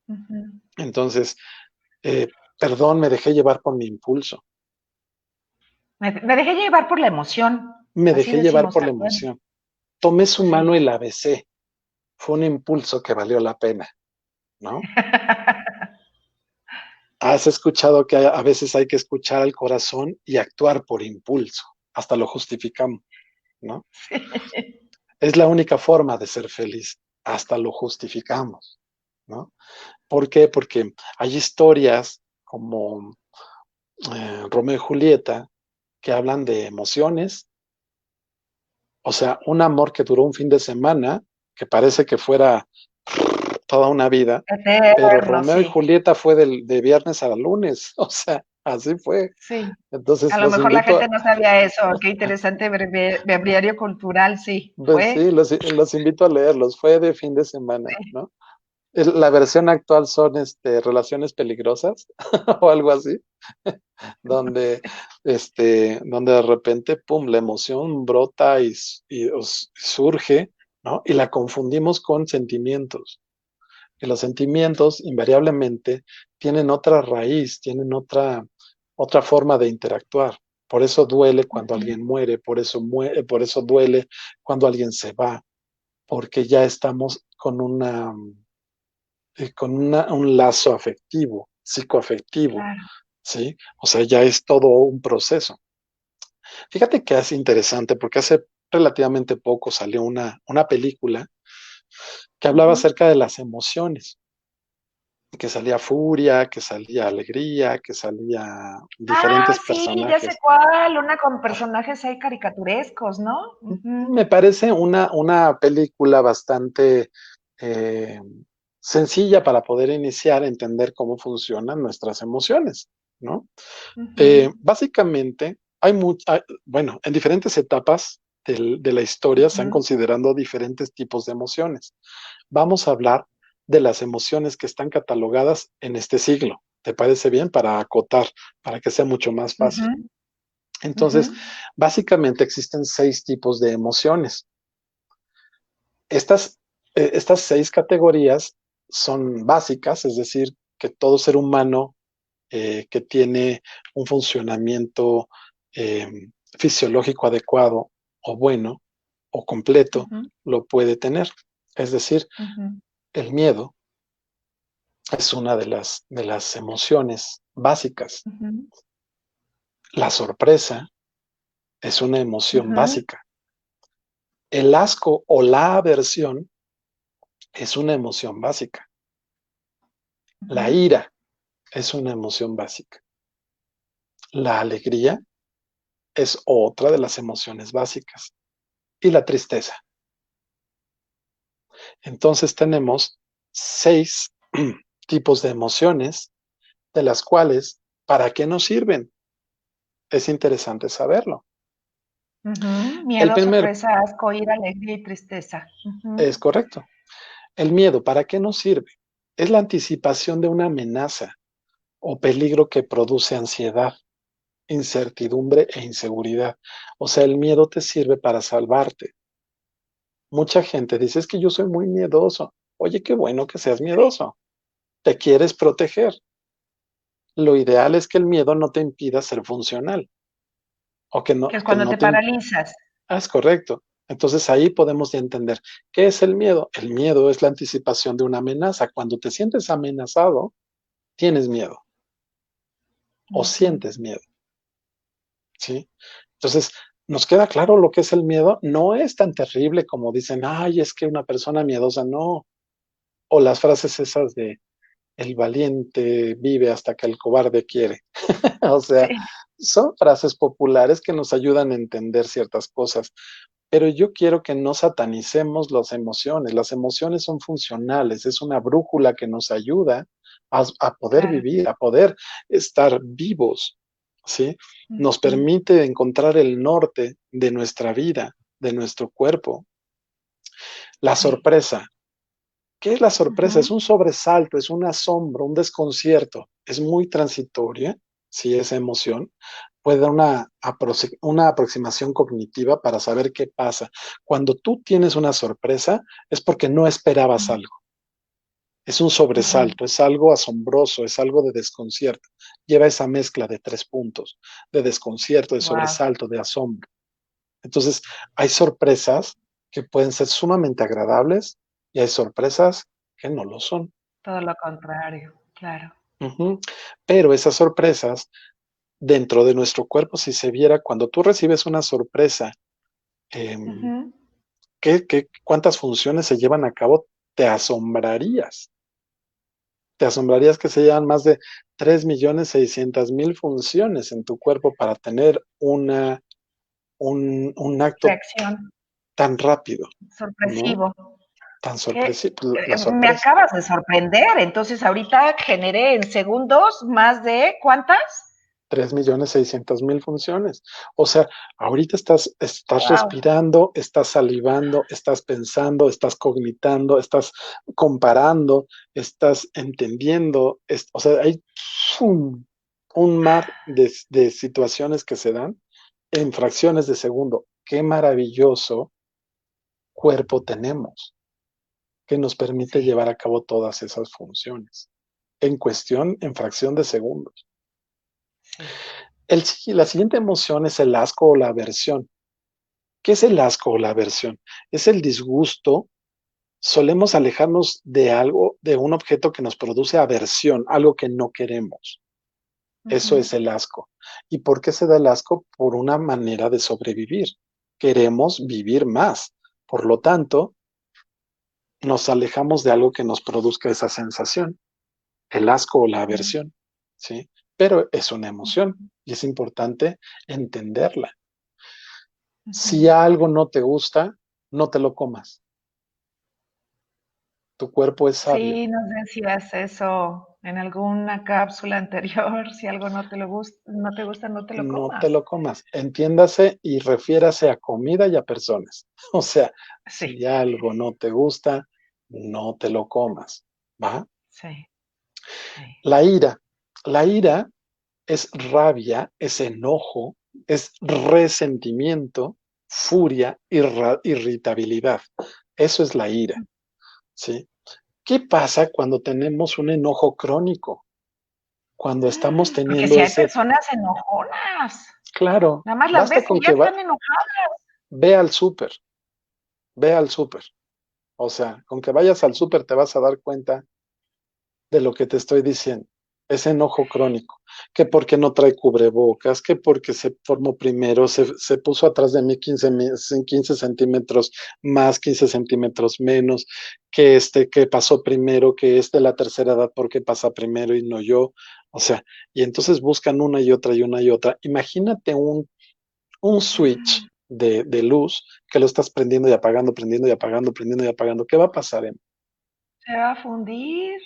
Ujú. Entonces, perdón, me dejé llevar por mi impulso. Me dejé llevar por la emoción. Me Así dejé llevar decimos por la también. emoción. Tomé su mano Sí. y la besé. Fue un impulso que valió la pena, ¿no? Has escuchado que a veces hay que escuchar al corazón y actuar por impulso. Hasta lo justificamos, ¿no? Sí. Es la única forma de ser feliz. Hasta lo justificamos, ¿no? ¿Por qué? Porque hay historias como Romeo y Julieta que hablan de emociones, o sea, un amor que duró un fin de semana, que parece que fuera toda una vida, pero Eterno, Romeo y sí, Julieta fue de viernes a lunes, o sea, así fue. sí. A Entonces lo los mejor la invito gente a, no sabía eso. Qué interesante breviario cultural, sí, pues fue. sí, los invito a leerlos, fue de fin de semana, Sí. ¿no? La versión actual son relaciones peligrosas o algo así, donde, donde de repente, pum, la emoción brota y surge, ¿no? Y la confundimos con sentimientos. Y los sentimientos invariablemente tienen otra raíz, tienen otra forma de interactuar. Por eso duele cuando Ujú. alguien muere, por eso duele cuando alguien se va, porque ya estamos un lazo afectivo, psicoafectivo, Claro. ¿sí? O sea, ya es todo un proceso. Fíjate que es interesante porque hace relativamente poco salió una película que hablaba Ujú. acerca de las emociones, que salía furia, que salía alegría, que salía Ah, diferentes sí, ya sé personajes. cuál, una con Ah, personajes ahí caricaturescos, ¿no? Ujú, me parece una película bastante eh, sencilla para poder iniciar a entender cómo funcionan nuestras emociones, ¿no? ujú, Básicamente, bueno, en diferentes etapas de la historia se han ujú. considerando diferentes tipos de emociones. Vamos a hablar de las emociones que están catalogadas en este siglo. ¿Te parece bien? Para acotar, para que sea mucho más Ujú, fácil. ujú, Entonces, básicamente existen 6 tipos de emociones. Estas, estas 6 categorías son básicas, es decir, que todo ser humano que tiene un funcionamiento eh, fisiológico adecuado o bueno o completo ujú, lo puede tener. Es decir, ujú, el miedo es una de las emociones básicas. ujú, La sorpresa es una emoción ujú, básica. El asco o la aversión es una emoción básica. La ujú, ira es una emoción básica. La alegría es otra de las emociones básicas. Y la tristeza. Entonces tenemos 6 tipos de emociones, de las cuales, ¿para qué nos sirven? Es interesante saberlo. ujú. El Miedo, primer sorpresa, asco, ira, alegría y tristeza. Ujú, es correcto. El miedo, ¿para qué nos sirve? Es la anticipación de una amenaza o peligro que produce ansiedad, incertidumbre e inseguridad. O sea, el miedo te sirve para salvarte. Mucha gente dice, es que yo soy muy miedoso. Oye, qué bueno que seas sí, miedoso. Te quieres proteger. Lo ideal es que el miedo no te impida ser funcional o que es que cuando no te te... paralizas. Es correcto. Entonces ahí podemos ya entender qué es el miedo. El miedo es la anticipación de una amenaza. Cuando te sientes amenazado, tienes miedo o Ujú, sientes miedo, ¿sí? Entonces, ¿nos queda claro lo que es el miedo? No es tan terrible como dicen, ay, es que una persona miedosa, no. O las frases esas de el valiente vive hasta que el cobarde quiere. O sea, sí. son frases populares que nos ayudan a entender ciertas cosas, pero yo quiero que no satanicemos las emociones. Las emociones son funcionales, es una brújula que nos ayuda a poder Claro. vivir, a poder estar vivos, ¿sí? Nos Ujú, permite encontrar el norte de nuestra vida, de nuestro cuerpo. La sí. sorpresa. ¿Qué es la sorpresa? Es Ujú, un sobresalto, es un asombro, un desconcierto. Es muy transitoria, sí, esa emoción. Puede dar una aproximación cognitiva para saber qué pasa. Cuando tú tienes una sorpresa, es porque no esperabas ujú, algo. Es un ujú. sobresalto, es algo asombroso, es algo de desconcierto. Lleva esa mezcla de 3 puntos, de desconcierto, de Guau, sobresalto, de asombro. Entonces, hay sorpresas que pueden ser sumamente agradables y hay sorpresas que no lo son. todo lo contrario, claro. Ujú. Pero esas sorpresas dentro de nuestro cuerpo, si se viera cuando tú recibes una sorpresa, em, Ujú. cuántas funciones se llevan a cabo? Te asombrarías. Te asombrarías que se llevan más de 3.600.000 funciones en tu cuerpo para tener un acto Reacción, tan rápido, ¿no? sorpresivo. Tan Que sorpresivo, la me sorpresa. acabas de sorprender. Entonces, ahorita generé en segundos más de ¿cuántas? 3.600.000 funciones. O sea, ahorita estás Wow. respirando, estás salivando, estás pensando, estás cognitando, estás comparando, estás entendiendo. O sea, hay un mar de situaciones que se dan en fracciones de segundo. Qué maravilloso cuerpo tenemos que nos permite Sí, llevar a cabo todas esas funciones en fracción de segundos. sí. La siguiente emoción es el asco o la aversión. ¿Qué es el asco o la aversión? Es el disgusto. Solemos alejarnos de algo, de un objeto que nos produce aversión, algo que no queremos. Eso Ujú. es el asco. ¿Y por qué se da el asco? Por una manera de sobrevivir. Queremos vivir más. Por lo tanto, nos alejamos de algo que nos produzca esa sensación, el asco o la Mm, aversión, ¿sí? Pero es una emoción ujú, y es importante entenderla. Si ujú. algo no te gusta, no te lo comas. Tu cuerpo es sabio. Sí, nos decías eso en alguna cápsula anterior. Si algo no te gusta, no te lo No te comas. lo comas. Entiéndase y refiérase a comida y a personas. O sea, Sí, si algo no te gusta, no te lo comas. ¿Va? sí, sí. La ira. La ira es rabia, es enojo, es resentimiento, furia, irritabilidad. Eso es la ira, ¿sí? ¿Qué pasa cuando tenemos un enojo crónico? Cuando estamos Porque teniendo si hay ese, personas enojonas, claro, nada más las basta ves con y ya que están enojadas. ve al súper, ve al súper. O sea, con que vayas al súper te vas a dar cuenta de lo que te estoy diciendo. Ese enojo crónico, que porque no trae cubrebocas, que porque se formó primero, se puso atrás de mí 15 centímetros más, 15 centímetros menos, que pasó primero, que es de la tercera edad porque pasa primero y no yo. O sea, y entonces buscan una y otra y una y otra. Imagínate un switch de luz que lo estás prendiendo y apagando, prendiendo y apagando, prendiendo y apagando. ¿Qué va a pasar? Se va a fundir,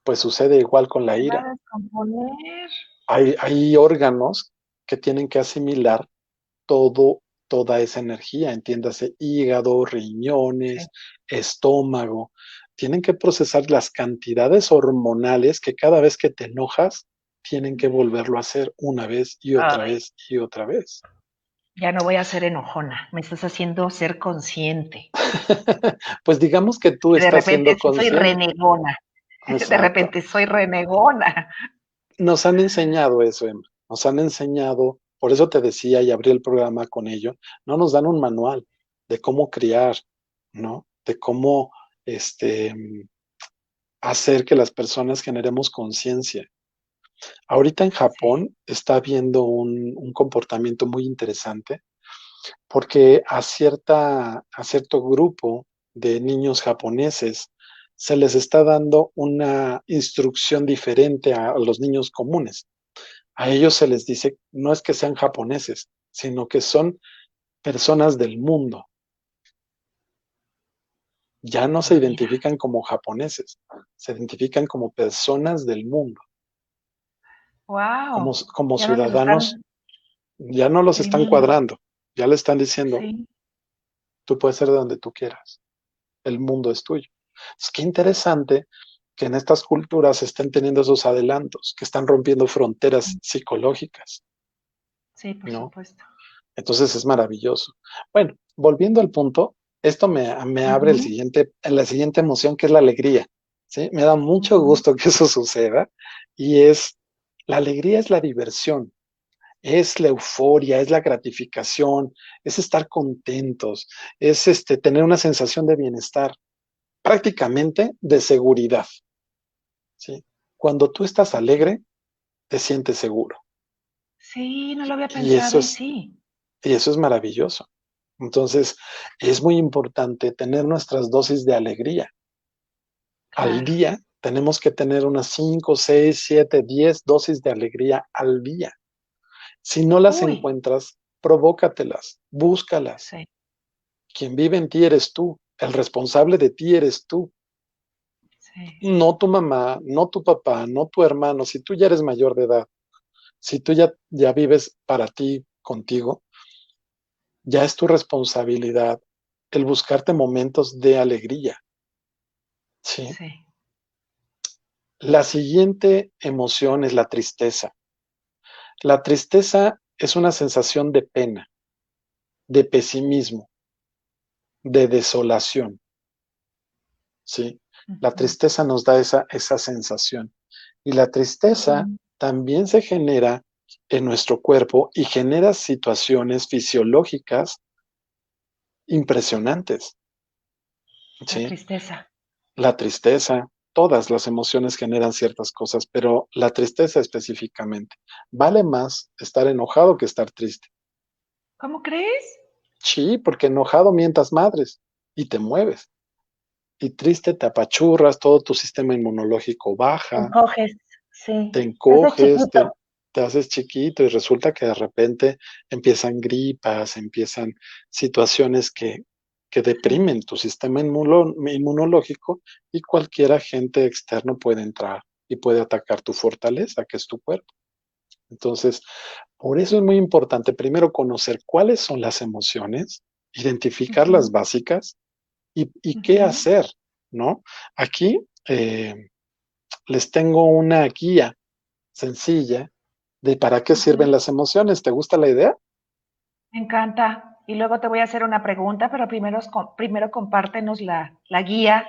Pues sucede igual con la se va ira. a descomponer. Hay órganos que tienen que asimilar toda esa energía, entiéndase, hígado, Sí. riñones, estómago. Tienen que procesar las cantidades hormonales que cada vez que te enojas, tienen que volverlo a hacer una vez y otra Ay, vez y otra vez. ya no voy a ser enojona. Me estás haciendo ser consciente. Pues digamos que tú Y de estás repente siendo sí soy consciente. renegona. De Exacto. repente soy renegona. Nos han enseñado eso, Emma. Nos han enseñado, por eso te decía y abrí el programa con ello, no nos dan un manual de cómo criar, ¿no? De cómo este, hacer que las personas generemos conciencia. Ahorita en Sí, Japón está habiendo un comportamiento muy interesante porque a cierto grupo de niños japoneses se les está dando una instrucción diferente a los niños comunes. A ellos se les dice, no es que sean japoneses, sino que son personas del mundo. Ya no se mira. identifican como japoneses, se identifican como personas del mundo, Wow. como Ya no los ciudadanos. están Ya no los están exprimiendo. cuadrando, ya le están diciendo, Sí. tú puedes ser de donde tú quieras, el mundo es tuyo. Es que interesante que en estas culturas estén teniendo esos adelantos, que están rompiendo fronteras psicológicas, Sí, por ¿no? supuesto. Entonces es maravilloso. Bueno, volviendo al punto, esto me abre Ujú, la siguiente emoción, que es la alegría, ¿sí? Me da mucho ujú. gusto que eso suceda y la alegría es la diversión, es la euforia, es la gratificación, es estar contentos, es tener una sensación de bienestar, prácticamente de seguridad, ¿sí? Cuando tú estás alegre, te sientes seguro Sí, no lo había y pensado y sí. eso es maravilloso. Entonces, es muy importante tener nuestras dosis de alegría al Claro. día Tenemos que tener unas 5, 6, 7, 10 dosis de alegría al día. Si no las Uy, encuentras, provócatelas, búscalas. sí, Quien vive en ti eres tú, el responsable de ti eres tú, sí, no tu mamá, no tu papá, no tu hermano. Si tú ya eres mayor de edad, si tú ya vives para ti, contigo, ya es tu responsabilidad el buscarte momentos de alegría, ¿sí? sí. La siguiente emoción es la tristeza. La tristeza es una sensación de pena, de pesimismo, de desolación, ¿sí? La Ujú, tristeza nos da esa sensación. Y la tristeza ujú. también se genera en nuestro cuerpo y genera situaciones fisiológicas impresionantes, La ¿sí? tristeza. La tristeza, todas las emociones generan ciertas cosas, pero la tristeza específicamente. Vale más estar enojado que estar triste. ¿Cómo crees? Sí, porque enojado mientas madres y te mueves. Y triste te apachurras, todo tu sistema inmunológico baja, Encoges, te sí. Te haces encoges, chiquito. te haces chiquito y resulta que de repente empiezan gripas, empiezan situaciones que Sí. deprimen tu sistema inmunológico y cualquier agente externo puede entrar y puede atacar tu fortaleza, que es tu cuerpo. Entonces, por eso es muy importante primero conocer cuáles son las emociones, identificar las Ujú, básicas y qué ujú. hacer, ¿no? Aquí les tengo una guía sencilla de para qué Ujú. sirven las emociones. ¿Te gusta la idea? Me encanta. Y luego te voy a hacer una pregunta, pero primero compártenos la guía.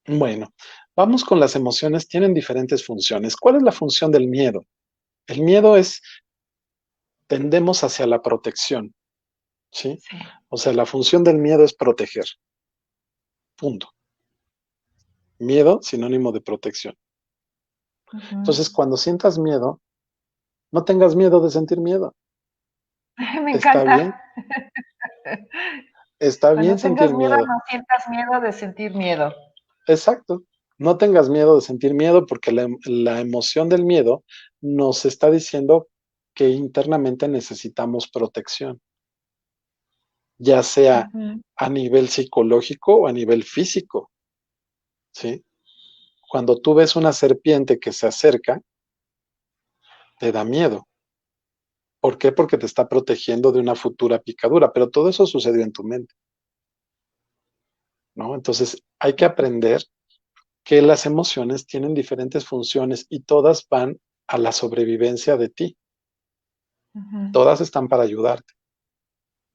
Bueno, vamos con las emociones. Tienen diferentes funciones. ¿Cuál es la función del miedo? El miedo es, tendemos hacia la protección, ¿sí? Sí. O sea, la función del miedo es proteger. Punto. Miedo, sinónimo de protección. Ujú. Entonces, cuando sientas miedo, no tengas miedo de sentir miedo. Me Está bien, encanta. está bien Cuando tengas sentir miedo, miedo. no sientas miedo de sentir miedo. Exacto. No tengas miedo de sentir miedo porque la emoción del miedo nos está diciendo que internamente necesitamos protección, ya sea Ujú. a nivel psicológico o a nivel físico, ¿sí? Cuando tú ves una serpiente que se acerca, te da miedo. ¿Por qué? Porque te está protegiendo de una futura picadura, pero todo eso sucedió en tu mente, ¿no? Entonces hay que aprender que las emociones tienen diferentes funciones y todas van a la sobrevivencia de ti. Ujú, Todas están para ayudarte,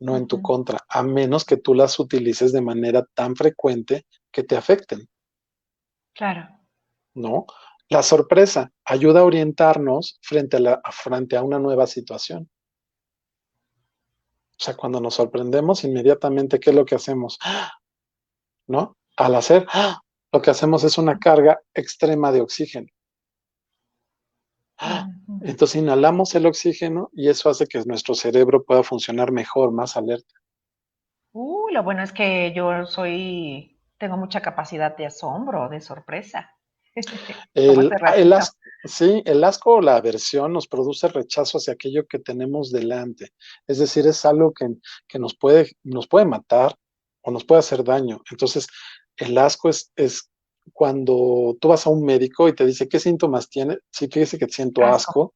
no en tu ujú. contra, a menos que tú las utilices de manera tan frecuente que te afecten, Claro. ¿no? La sorpresa ayuda a orientarnos frente a una nueva situación. O sea, cuando nos sorprendemos, inmediatamente, ¿qué es lo que hacemos? ¿No? Al hacer, lo que hacemos es una carga extrema de oxígeno. Ujú. Entonces inhalamos el oxígeno y eso hace que nuestro cerebro pueda funcionar mejor, más alerta. Lo bueno es que tengo mucha capacidad de asombro, de sorpresa, como El, hace el, ratito. as- sí, el asco o la aversión nos produce rechazo hacia aquello que tenemos delante. Es decir, es algo que nos puede matar o nos puede hacer daño. Entonces, el asco es cuando tú vas a un médico y te dice, ¿qué síntomas tiene? Sí, fíjese que siento Asco. asco.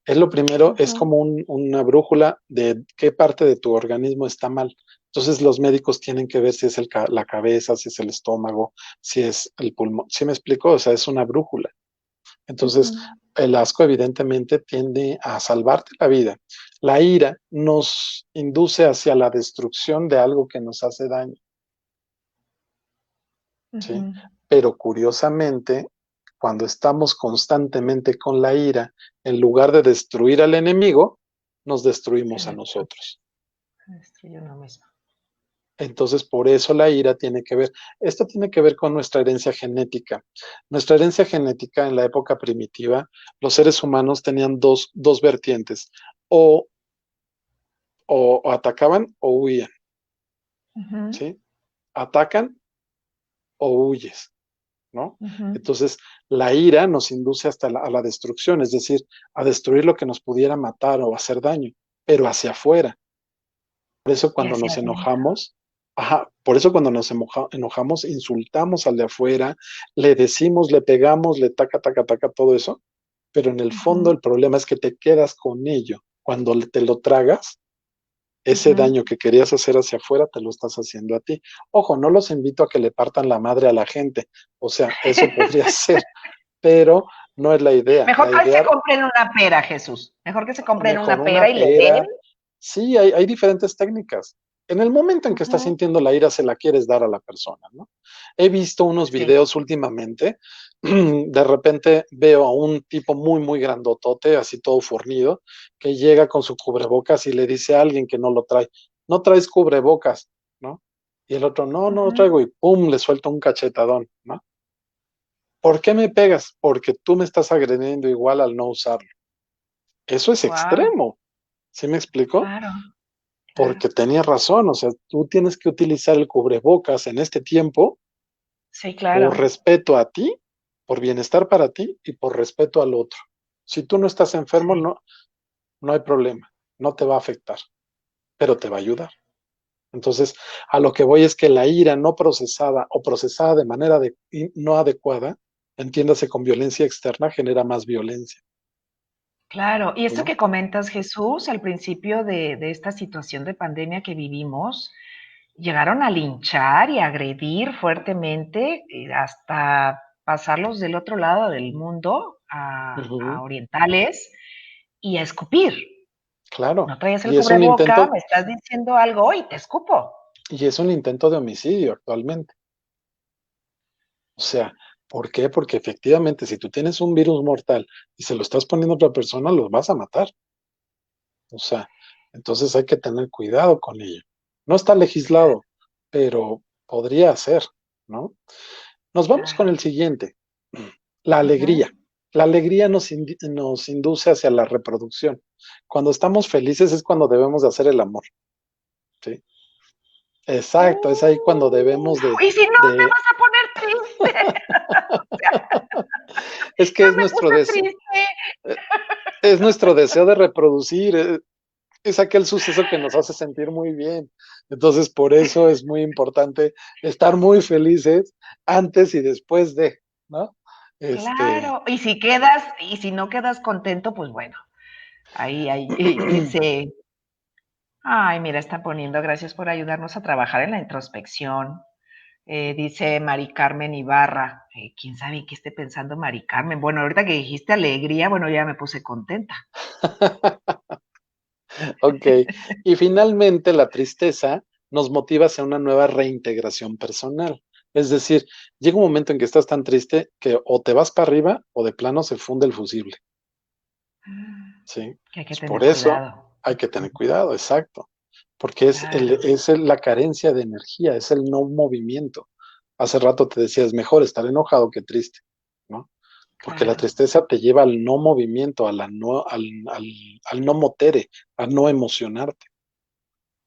Es lo primero, es Ujú, como una brújula de qué parte de tu organismo está mal. Entonces los médicos tienen que ver si es la cabeza, si es el estómago, si es el pulmón. ¿Sí me explico? O sea, es una brújula. ujú. Entonces, el asco evidentemente tiende a salvarte la vida. La ira nos induce hacia la destrucción de algo que nos hace daño, ¿sí? Ujú. Pero curiosamente, cuando estamos constantemente con la ira, en lugar de destruir al enemigo, nos Se destruimos a destruye, nosotros. se destruye uno mismo. Entonces, por eso la ira tiene que ver, esto tiene que ver con nuestra herencia genética. Nuestra herencia genética en la época primitiva, los seres humanos tenían dos vertientes, o, o atacaban o huían, Ujú. ¿sí? Atacan o huyes. ¿no? Ujú. Entonces, la ira nos induce hasta a la destrucción, es decir, a destruir lo que nos pudiera matar o hacer daño, pero hacia afuera. Por eso Y cuando hacia nos adentro. enojamos, ajá, por eso cuando nos enojamos, insultamos al de afuera, le decimos, le pegamos, le taca, taca, taca, todo eso, pero en el fondo Ujú, el problema es que te quedas con ello. Cuando te lo tragas, ese ujú. daño que querías hacer hacia afuera te lo estás haciendo a ti. Ojo, no los invito a que le partan la madre a la gente, o sea, eso podría ser, pero no es la idea. Mejor La que se idea, compren una pera, Jesús. Mejor que se compren mejor una una pera y le den. pera. Sí, hay diferentes técnicas. En el momento en que estás Ujú. sintiendo la ira, se la quieres dar a la persona, ¿no? He visto unos Sí. videos últimamente, de repente veo a un tipo muy, muy grandotote, así todo fornido, que llega con su cubrebocas y le dice a alguien que no lo trae, no traes cubrebocas, ¿no? Y el otro, no, no lo Ujú. traigo, y pum, le suelta un cachetadón, ¿no? ¿Por qué me pegas? Porque tú me estás agrediendo igual al no usarlo. Eso es Guau, extremo, ¿sí me explico? claro, claro. Porque tenía razón, o sea, tú tienes que utilizar el cubrebocas en este tiempo Sí, por claro. respeto a ti, por bienestar para ti y por respeto al otro. Si tú no estás enfermo, Sí. no, no hay problema, no te va a afectar, pero te va a ayudar. Entonces, a lo que voy es que la ira no procesada o procesada de manera no adecuada, entiéndase con violencia externa, genera más violencia, Claro, y esto ¿no? que comentas, Jesús, al principio de esta situación de pandemia que vivimos, llegaron a linchar y agredir fuertemente, hasta pasarlos del otro lado del mundo a Ujú, orientales y a escupir. claro, No traías el y es un cubreboca, intento, me estás diciendo algo y te escupo. y es un intento de homicidio actualmente. O sea, ¿por qué? Porque efectivamente, si tú tienes un virus mortal y se lo estás poniendo a otra persona, los vas a matar. O sea, entonces hay que tener cuidado con ello. No está Claro, legislado, pero podría ser, ¿no? Nos vamos con claro. el siguiente, la Ujú. alegría. La alegría nos induce hacia la reproducción. Cuando estamos felices es cuando debemos de hacer el amor, ¿sí? Exacto, es ahí cuando debemos Y si no, te de vas a poner triste. es que Ya me puse triste. eh, es nuestro deseo de reproducir, es aquel suceso que nos hace sentir muy bien. Entonces, por eso es muy importante estar muy felices antes y después de, ¿no? Este, Claro, y si no quedas contento, pues bueno, ahí dice, ay, mira, está poniendo, gracias por ayudarnos a trabajar en la introspección. Dice Mari Carmen Ibarra, quién sabe qué esté pensando Mari Carmen. Bueno, ahorita que dijiste alegría, bueno, ya me puse contenta. ok. Y finalmente, la tristeza nos motiva hacia una nueva reintegración personal. Es decir, llega un momento en que estás tan triste que o te vas para arriba o de plano se funde el fusible, ¿sí? Que hay que Pues por tener eso cuidado. hay que tener cuidado, exacto, porque Claro, la carencia de energía, es el no movimiento. Hace rato te decía, es mejor estar enojado que triste, ¿no? Porque la claro. tristeza te lleva al no movimiento, al no motere, a no emocionarte.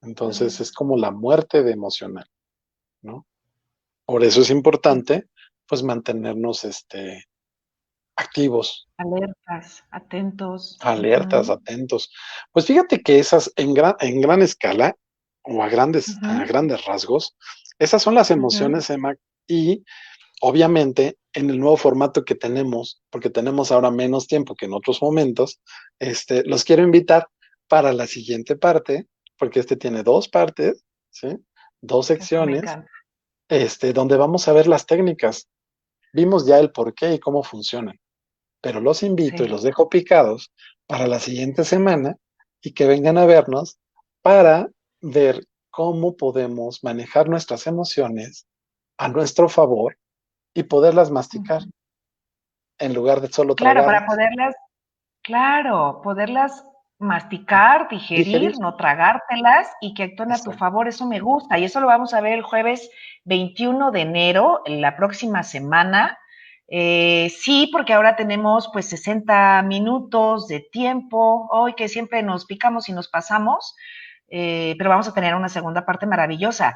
Entonces es como la muerte de emocional, ¿no? Por eso es Sí, importante, pues, mantenernos, activos, alertas, atentos. alertas, Ujú, atentos. Pues fíjate que esas en gran escala o a ujú, grandes rasgos, esas son las ujú. emociones, Emma, y obviamente en el nuevo formato que tenemos, porque tenemos ahora menos tiempo que en otros momentos, los quiero invitar para la siguiente parte, porque este tiene dos partes, ¿sí? Dos Eso me secciones, encanta. donde vamos a ver las técnicas. Vimos ya el por qué y cómo funcionan, pero los invito y Sí. los dejo picados para la siguiente semana y que vengan a vernos para ver cómo podemos manejar nuestras emociones a nuestro favor y poderlas masticar Ujú. en lugar de solo Claro, para tragarlas. poderlas Claro, poderlas masticar, Digerir. digerir, no tragártelas y que actúen a tu Exacto. favor, eso me gusta. Y eso lo vamos a ver el jueves 21 de enero, la próxima semana. Sí, porque ahora tenemos pues 60 minutos de tiempo, hoy que siempre nos picamos y nos pasamos, pero vamos a tener una segunda parte maravillosa.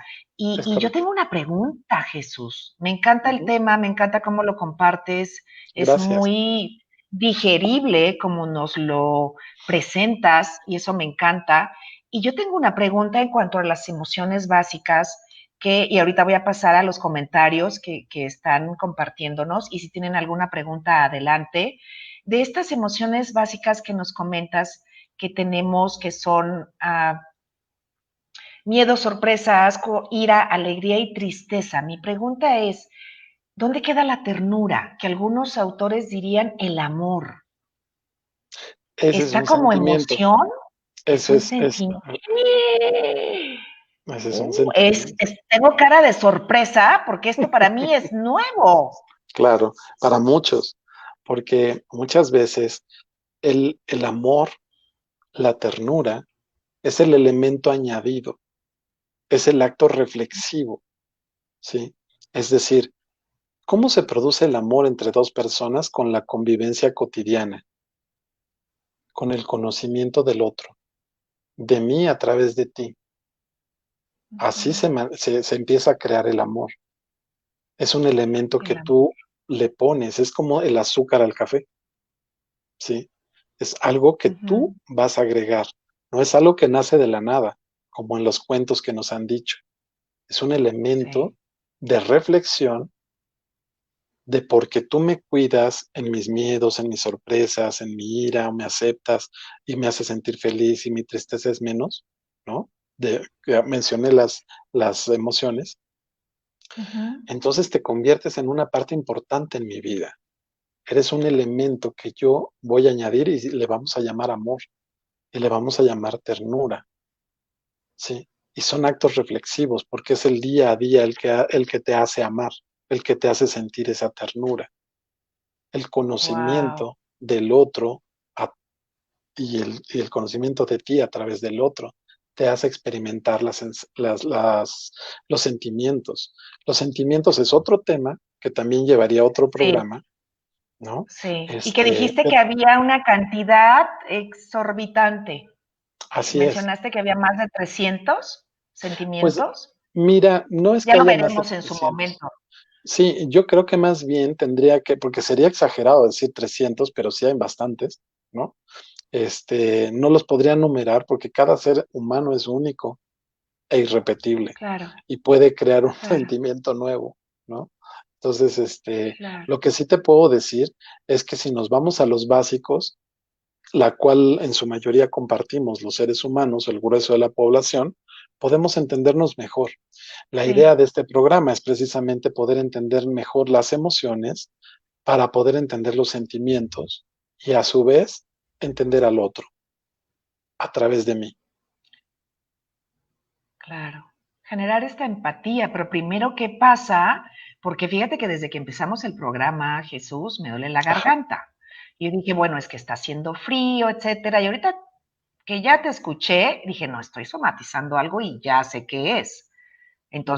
Es Y yo correcto. tengo una pregunta, Jesús. Me encanta el Ujú. tema, me encanta cómo lo compartes, es Gracias. muy digerible como nos lo presentas y eso me encanta. Y yo tengo una pregunta en cuanto a las emociones básicas y ahorita voy a pasar a los comentarios que están compartiéndonos y si tienen alguna pregunta, adelante. De estas emociones básicas que nos comentas que tenemos, que son miedo, sorpresa, asco, ira, alegría y tristeza. Mi pregunta es, ¿dónde queda la ternura? Que algunos autores dirían el amor. Ese es ¿Está un como sentimiento. emoción? Es Ese un es, sentimiento. ese es un sentimiento. Tengo cara de sorpresa porque esto para mí es nuevo. Claro, para muchos, porque muchas veces el amor, la ternura, es el elemento añadido, es el acto reflexivo, ¿sí? Es decir, ¿cómo se produce el amor entre dos personas con la convivencia cotidiana, con el conocimiento del otro, de mí a través de ti? Así Ujú. se empieza a crear el amor. Es un elemento que El amor. tú le pones, es como el azúcar al café, ¿sí? Es algo que tú Ujú. vas a agregar, no es algo que nace de la nada, como en los cuentos que nos han dicho. Es un elemento Sí, de reflexión de por qué tú me cuidas en mis miedos, en mis sorpresas, en mi ira, o me aceptas y me haces sentir feliz y mi tristeza es menos, ¿no? Ya mencioné las emociones. ujú. Entonces te conviertes en una parte importante en mi vida. Eres un elemento que yo voy a añadir y le vamos a llamar amor y le vamos a llamar ternura, ¿sí? Y son actos reflexivos porque es el día a día el que te hace amar, el que te hace sentir esa ternura, el Wow, conocimiento del otro a- y el conocimiento de ti a través del otro te hace experimentar los sentimientos. Los sentimientos es otro tema que también llevaría a otro sí. programa, ¿no? Sí, y que dijiste que Pero había una cantidad exorbitante. así es. Mencionaste que había más de 300 Pues sentimientos. mira, no es Ya que lo haya más de veremos en su 300. momento. Sí, yo creo que más bien tendría que, porque sería exagerado decir 300, pero sí hay bastantes, ¿no? No los podría numerar porque cada ser humano es único e irrepetible Claro, y puede crear un claro, sentimiento nuevo, ¿no? Entonces, claro. lo que sí te puedo decir es que si nos vamos a los básicos, la cual en su mayoría compartimos los seres humanos, el grueso de la población, podemos entendernos mejor. La idea Sí, de este programa es precisamente poder entender mejor las emociones para poder entender los sentimientos y a su vez entender al otro a través de mí. claro. Generar esta empatía, pero primero, ¿qué pasa? Porque fíjate que desde que empezamos el programa, Jesús, me duele la Ajá, garganta. Y yo dije, bueno, es que está haciendo frío, etcétera. Y ahorita que ya te escuché, dije, no, estoy somatizando algo y ya sé qué es.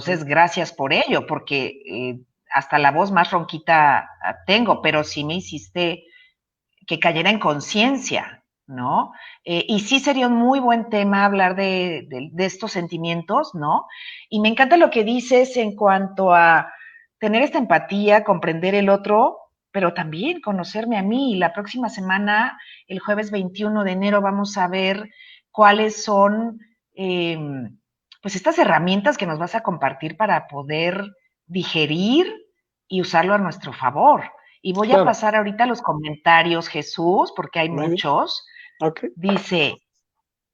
ujú, Entonces, gracias por ello, porque hasta la voz más ronquita tengo, pero sí me hiciste que cayera en conciencia, ¿no? Y sí sería un muy buen tema hablar de estos sentimientos, ¿no? Y me encanta lo que dices en cuanto a tener esta empatía, comprender el otro, pero también conocerme a mí. La próxima semana, el jueves 21 de enero, vamos a ver cuáles son, eh, pues, estas herramientas que nos vas a compartir para poder digerir y usarlo a nuestro favor. Y voy a claro, pasar ahorita a los comentarios, Jesús, porque hay muy bien, muchos. ok. Dice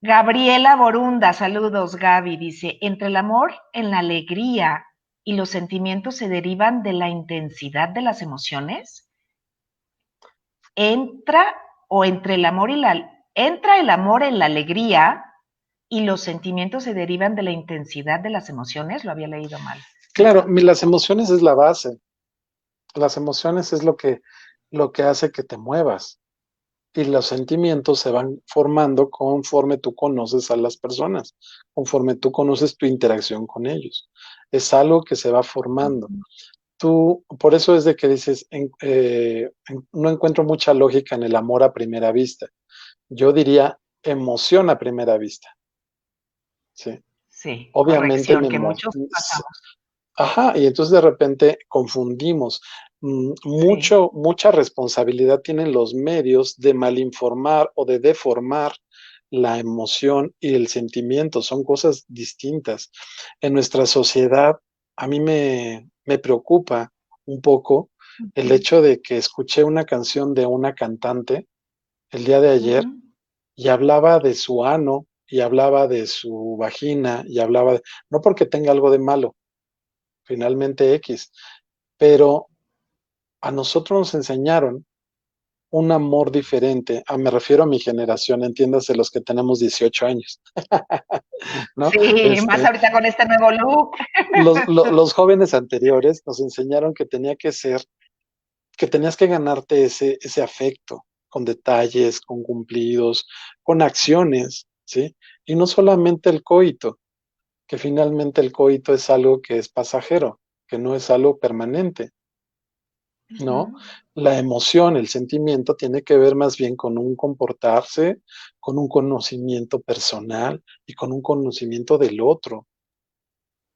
Gabriela Borunda, saludos Gaby, dice, entre el amor en la alegría y los sentimientos se derivan de la intensidad de las emociones. Entra o entre el amor y entra el amor en la alegría y los sentimientos se derivan de la intensidad de las emociones. Lo había leído mal. Claro, las emociones es la base, las emociones es lo que hace que te muevas y los sentimientos se van formando conforme tú conoces a las personas, conforme tú conoces tu interacción con ellos. Es algo que se va formando. Tú, por eso es de que dices, no encuentro mucha lógica en el amor a primera vista. Yo diría emoción a primera vista. ¿sí? Sí, Obviamente corrección, que muchos pasamos. ajá, y entonces de repente confundimos. Sí. Mucha responsabilidad tienen los medios de malinformar o de deformar la emoción y el sentimiento. Son cosas distintas. En nuestra sociedad, a mí me preocupa un poco el Ujú, hecho de que escuché una canción de una cantante el día de ayer ujú. y hablaba de su ano y hablaba de su vagina y hablaba no porque tenga algo de malo, finalmente X, pero a nosotros nos enseñaron un amor diferente. Me refiero a mi generación, entiéndase los que tenemos 18 años, ¿no? Sí, más ahorita con este nuevo look. Los jóvenes anteriores nos enseñaron que que tenías que ganarte ese afecto con detalles, con cumplidos, con acciones, ¿sí? Y no solamente el coito, que finalmente el coito es algo que es pasajero, que no es algo permanente. ¿No? Ujú. La emoción, el sentimiento tiene que ver más bien con un comportarse, con un conocimiento personal y con un conocimiento del otro.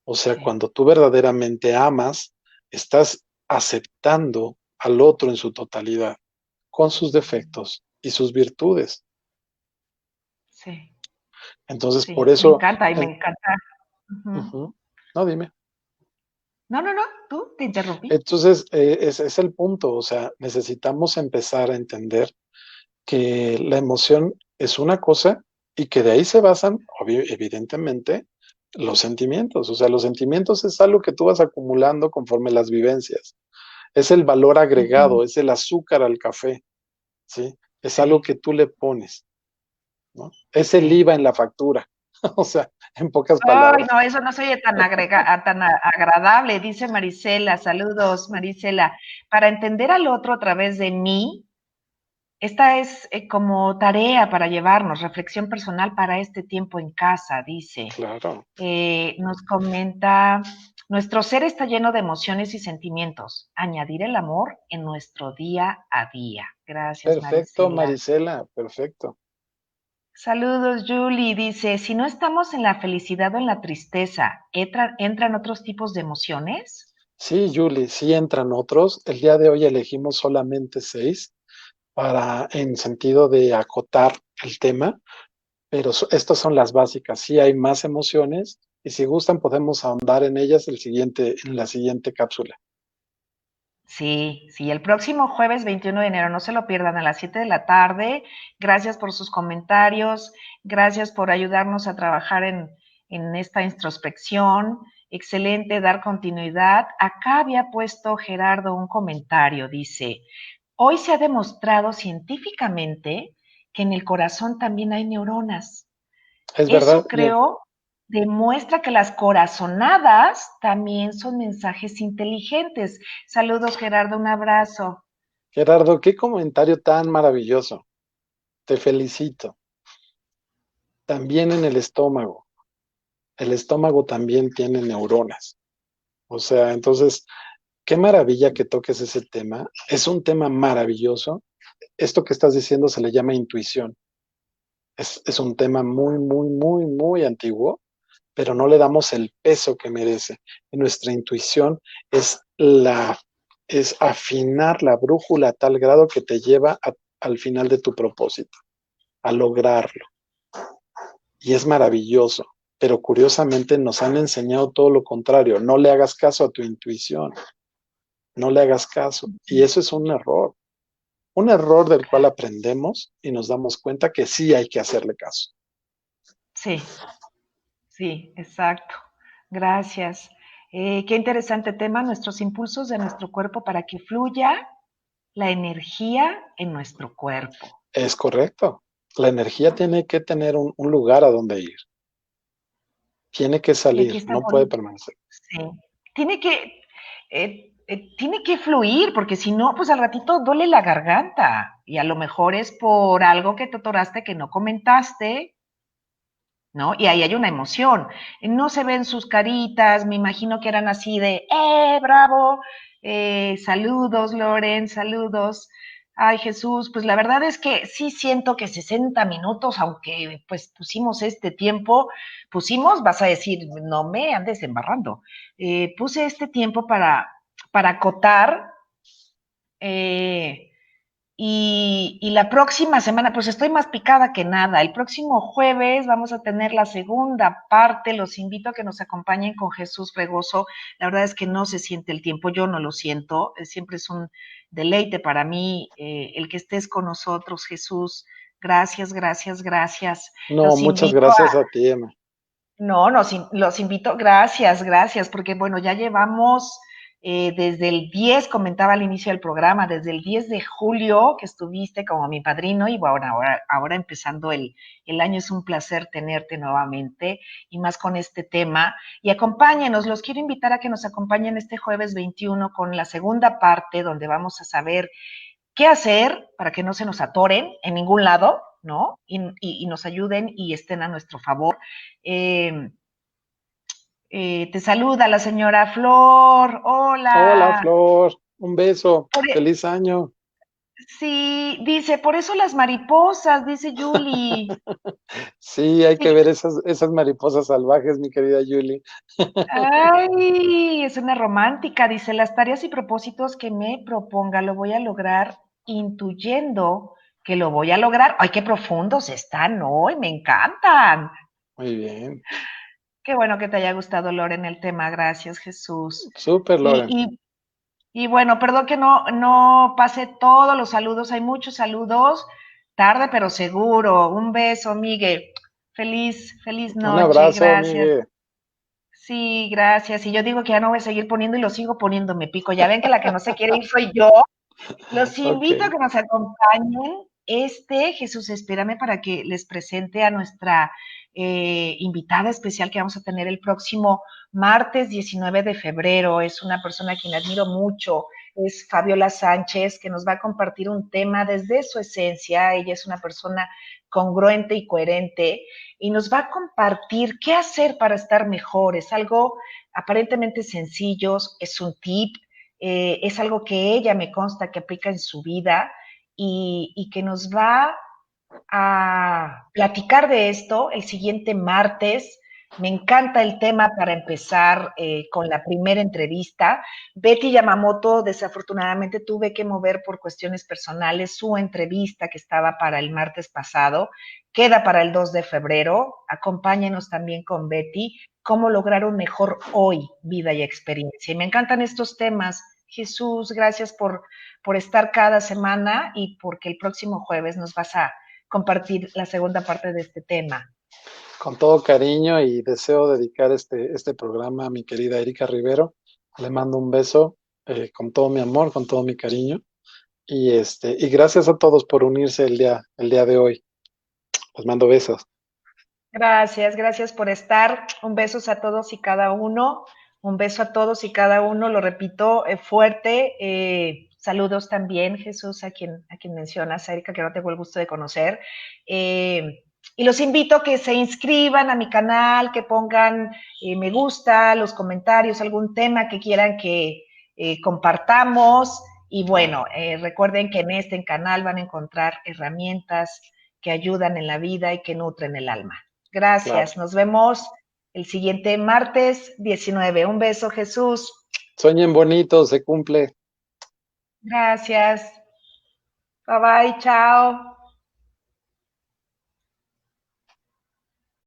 O sea, Sí, cuando tú verdaderamente amas, estás aceptando al otro en su totalidad, con sus defectos y sus virtudes. sí, Entonces, por sí, me eso, encanta y me en- encanta. Ujú. ujú. No, dime. No, no, no, tú te interrumpí. Entonces, ese es el punto. O sea, necesitamos empezar a entender que la emoción es una cosa y que de ahí se basan, evidentemente, los sentimientos. O sea, los sentimientos es algo que tú vas acumulando conforme las vivencias. Es el valor Ujú. agregado, es el azúcar al café, ¿sí? Es algo Sí, que tú le pones, ¿no? Es el sí. IVA en la factura. O sea, en pocas Ay, palabras. no, eso no se oye tan agradable, dice Marisela. Saludos, Marisela. Para entender al otro a través de mí, esta es como tarea para llevarnos, reflexión personal para este tiempo en casa, dice. Claro. Nos comenta, nuestro ser está lleno de emociones y sentimientos. Añadir el amor en nuestro día a día. Gracias, Perfecto, Marisela. Marisela, perfecto. Saludos, Julie. Dice, si no estamos en la felicidad o en la tristeza, ¿entran otros tipos de emociones? Sí, Julie, sí entran otros. El día de hoy elegimos solamente 6 en sentido de acotar el tema, pero estas son las básicas. Sí hay más emociones y si gustan podemos ahondar en ellas en la siguiente cápsula. Sí, sí, el próximo jueves 21 de enero, no se lo pierdan a las 7 de la tarde. Gracias por sus comentarios, gracias por ayudarnos a trabajar en esta introspección. Excelente, dar continuidad. Acá había puesto Gerardo un comentario, dice, hoy se ha demostrado científicamente que en el corazón también hay neuronas. Es verdad, Eso creo demuestra que las corazonadas también son mensajes inteligentes. Saludos, Gerardo, un abrazo. Gerardo, qué comentario tan maravilloso. Te felicito. También en el estómago. El estómago también tiene neuronas. O sea, entonces, qué maravilla que toques ese tema. Es un tema maravilloso. Esto que estás diciendo se le llama intuición. Es un tema muy, muy, muy, muy antiguo, pero no le damos el peso que merece. Y nuestra intuición es es afinar la brújula a tal grado que te lleva al final de tu propósito, a lograrlo. Y es maravilloso, pero curiosamente nos han enseñado todo lo contrario. No le hagas caso a tu intuición, no le hagas caso. Y eso es un error del cual aprendemos y nos damos cuenta que sí hay que hacerle caso. Sí, sí, exacto. Gracias. Qué interesante tema, nuestros impulsos de nuestro cuerpo para que fluya la energía en nuestro cuerpo. Es correcto. La energía tiene que tener un lugar a donde ir. Tiene que Y aquí salir, está no puede bonito. permanecer. Sí. Tiene tiene que fluir, porque si no, pues al ratito duele la garganta. Y a lo mejor es por algo que te atoraste que no comentaste, ¿no? Y ahí hay una emoción. No se ven sus caritas, me imagino que eran así de, bravo! Saludos, Loren, saludos. Ay, Jesús, pues la verdad es que sí siento que 60 minutos, aunque pues pusimos este tiempo, vas a decir, no me andes embarrando. Puse este tiempo para acotar eh, y la próxima semana, pues estoy más picada que nada. El próximo jueves vamos a tener la segunda parte. Los invito a que nos acompañen con Jesús Fregoso. La verdad es que no se siente el tiempo, yo no lo siento. Siempre es un deleite para mí el que estés con nosotros, Jesús. Gracias, gracias, gracias. No, Los muchas invito gracias a ti, Emma. no, los invito, gracias, gracias, porque bueno, ya llevamos desde el 10, comentaba al inicio del programa, desde el 10 de julio que estuviste como mi padrino y bueno, ahora empezando el año es un placer tenerte nuevamente y más con este tema. Y acompáñenos, los quiero invitar a que nos acompañen este jueves 21 con la segunda parte donde vamos a saber qué hacer para que no se nos atoren en ningún lado, ¿no? Y nos ayuden y estén a nuestro favor. Eh, te saluda la señora Flor. Hola, Hola. Flor. Un beso. Por Feliz año. sí, dice, por eso las mariposas, dice Julie. Sí, hay que Sí. ver esas mariposas salvajes, mi querida Julie. Ay, es una romántica. Dice, las tareas y propósitos que me proponga lo voy a lograr intuyendo que lo voy a lograr. Ay, qué profundos están hoy, me encantan. Muy bien. Qué bueno que te haya gustado, Loren, el tema. Gracias, Jesús. Súper, Y, Loren. y Y bueno, perdón que no pase todos los saludos, hay muchos saludos, tarde pero seguro. Un beso, Miguel. Feliz Un noche, abrazo, gracias. Miguel. Sí, gracias. Y yo digo que ya no voy a seguir poniendo y lo sigo poniendo, me pico. Ya ven que la que no se quiere ir soy yo. Los Ok. invito a que nos acompañen. Jesús, espérame para que les presente a nuestra invitada especial que vamos a tener el próximo martes 19 de febrero. Es una persona a quien admiro mucho. Es Fabiola Sánchez, que nos va a compartir un tema desde su esencia. Ella es una persona congruente y coherente y nos va a compartir qué hacer para estar mejor. Es algo aparentemente sencillo, es un tip, es algo que ella me consta que aplica en su vida y que nos va a platicar de esto el siguiente martes. Me encanta el tema para empezar con la primera entrevista. Betty Yamamoto, desafortunadamente tuve que mover por cuestiones personales su entrevista que estaba para el martes pasado. Queda para el 2 de febrero. Acompáñenos también con Betty. Cómo lograr un mejor hoy, vida y experiencia. Y me encantan estos temas. Jesús, gracias por estar cada semana y porque el próximo jueves nos vas a compartir la segunda parte de este tema. Con todo cariño y deseo dedicar este programa a mi querida Erika Rivero. Le mando un beso con todo mi amor, con todo mi cariño. Y gracias a todos por unirse el día de hoy. Les mando besos. Gracias, gracias por estar. Un beso a todos y cada uno. Un beso a todos y cada uno. Lo repito fuerte. Saludos también, Jesús, a quien mencionas, a Erika, que no tengo el gusto de conocer. Y los invito a que se inscriban a mi canal, que pongan me gusta, los comentarios, algún tema que quieran que compartamos. Y bueno, recuerden que en este canal van a encontrar herramientas que ayudan en la vida y que nutren el alma. Claro. Gracias. Nos vemos el siguiente martes 19. Un beso, Jesús. Sueñen bonito, se cumple. Gracias. Bye bye. Chao.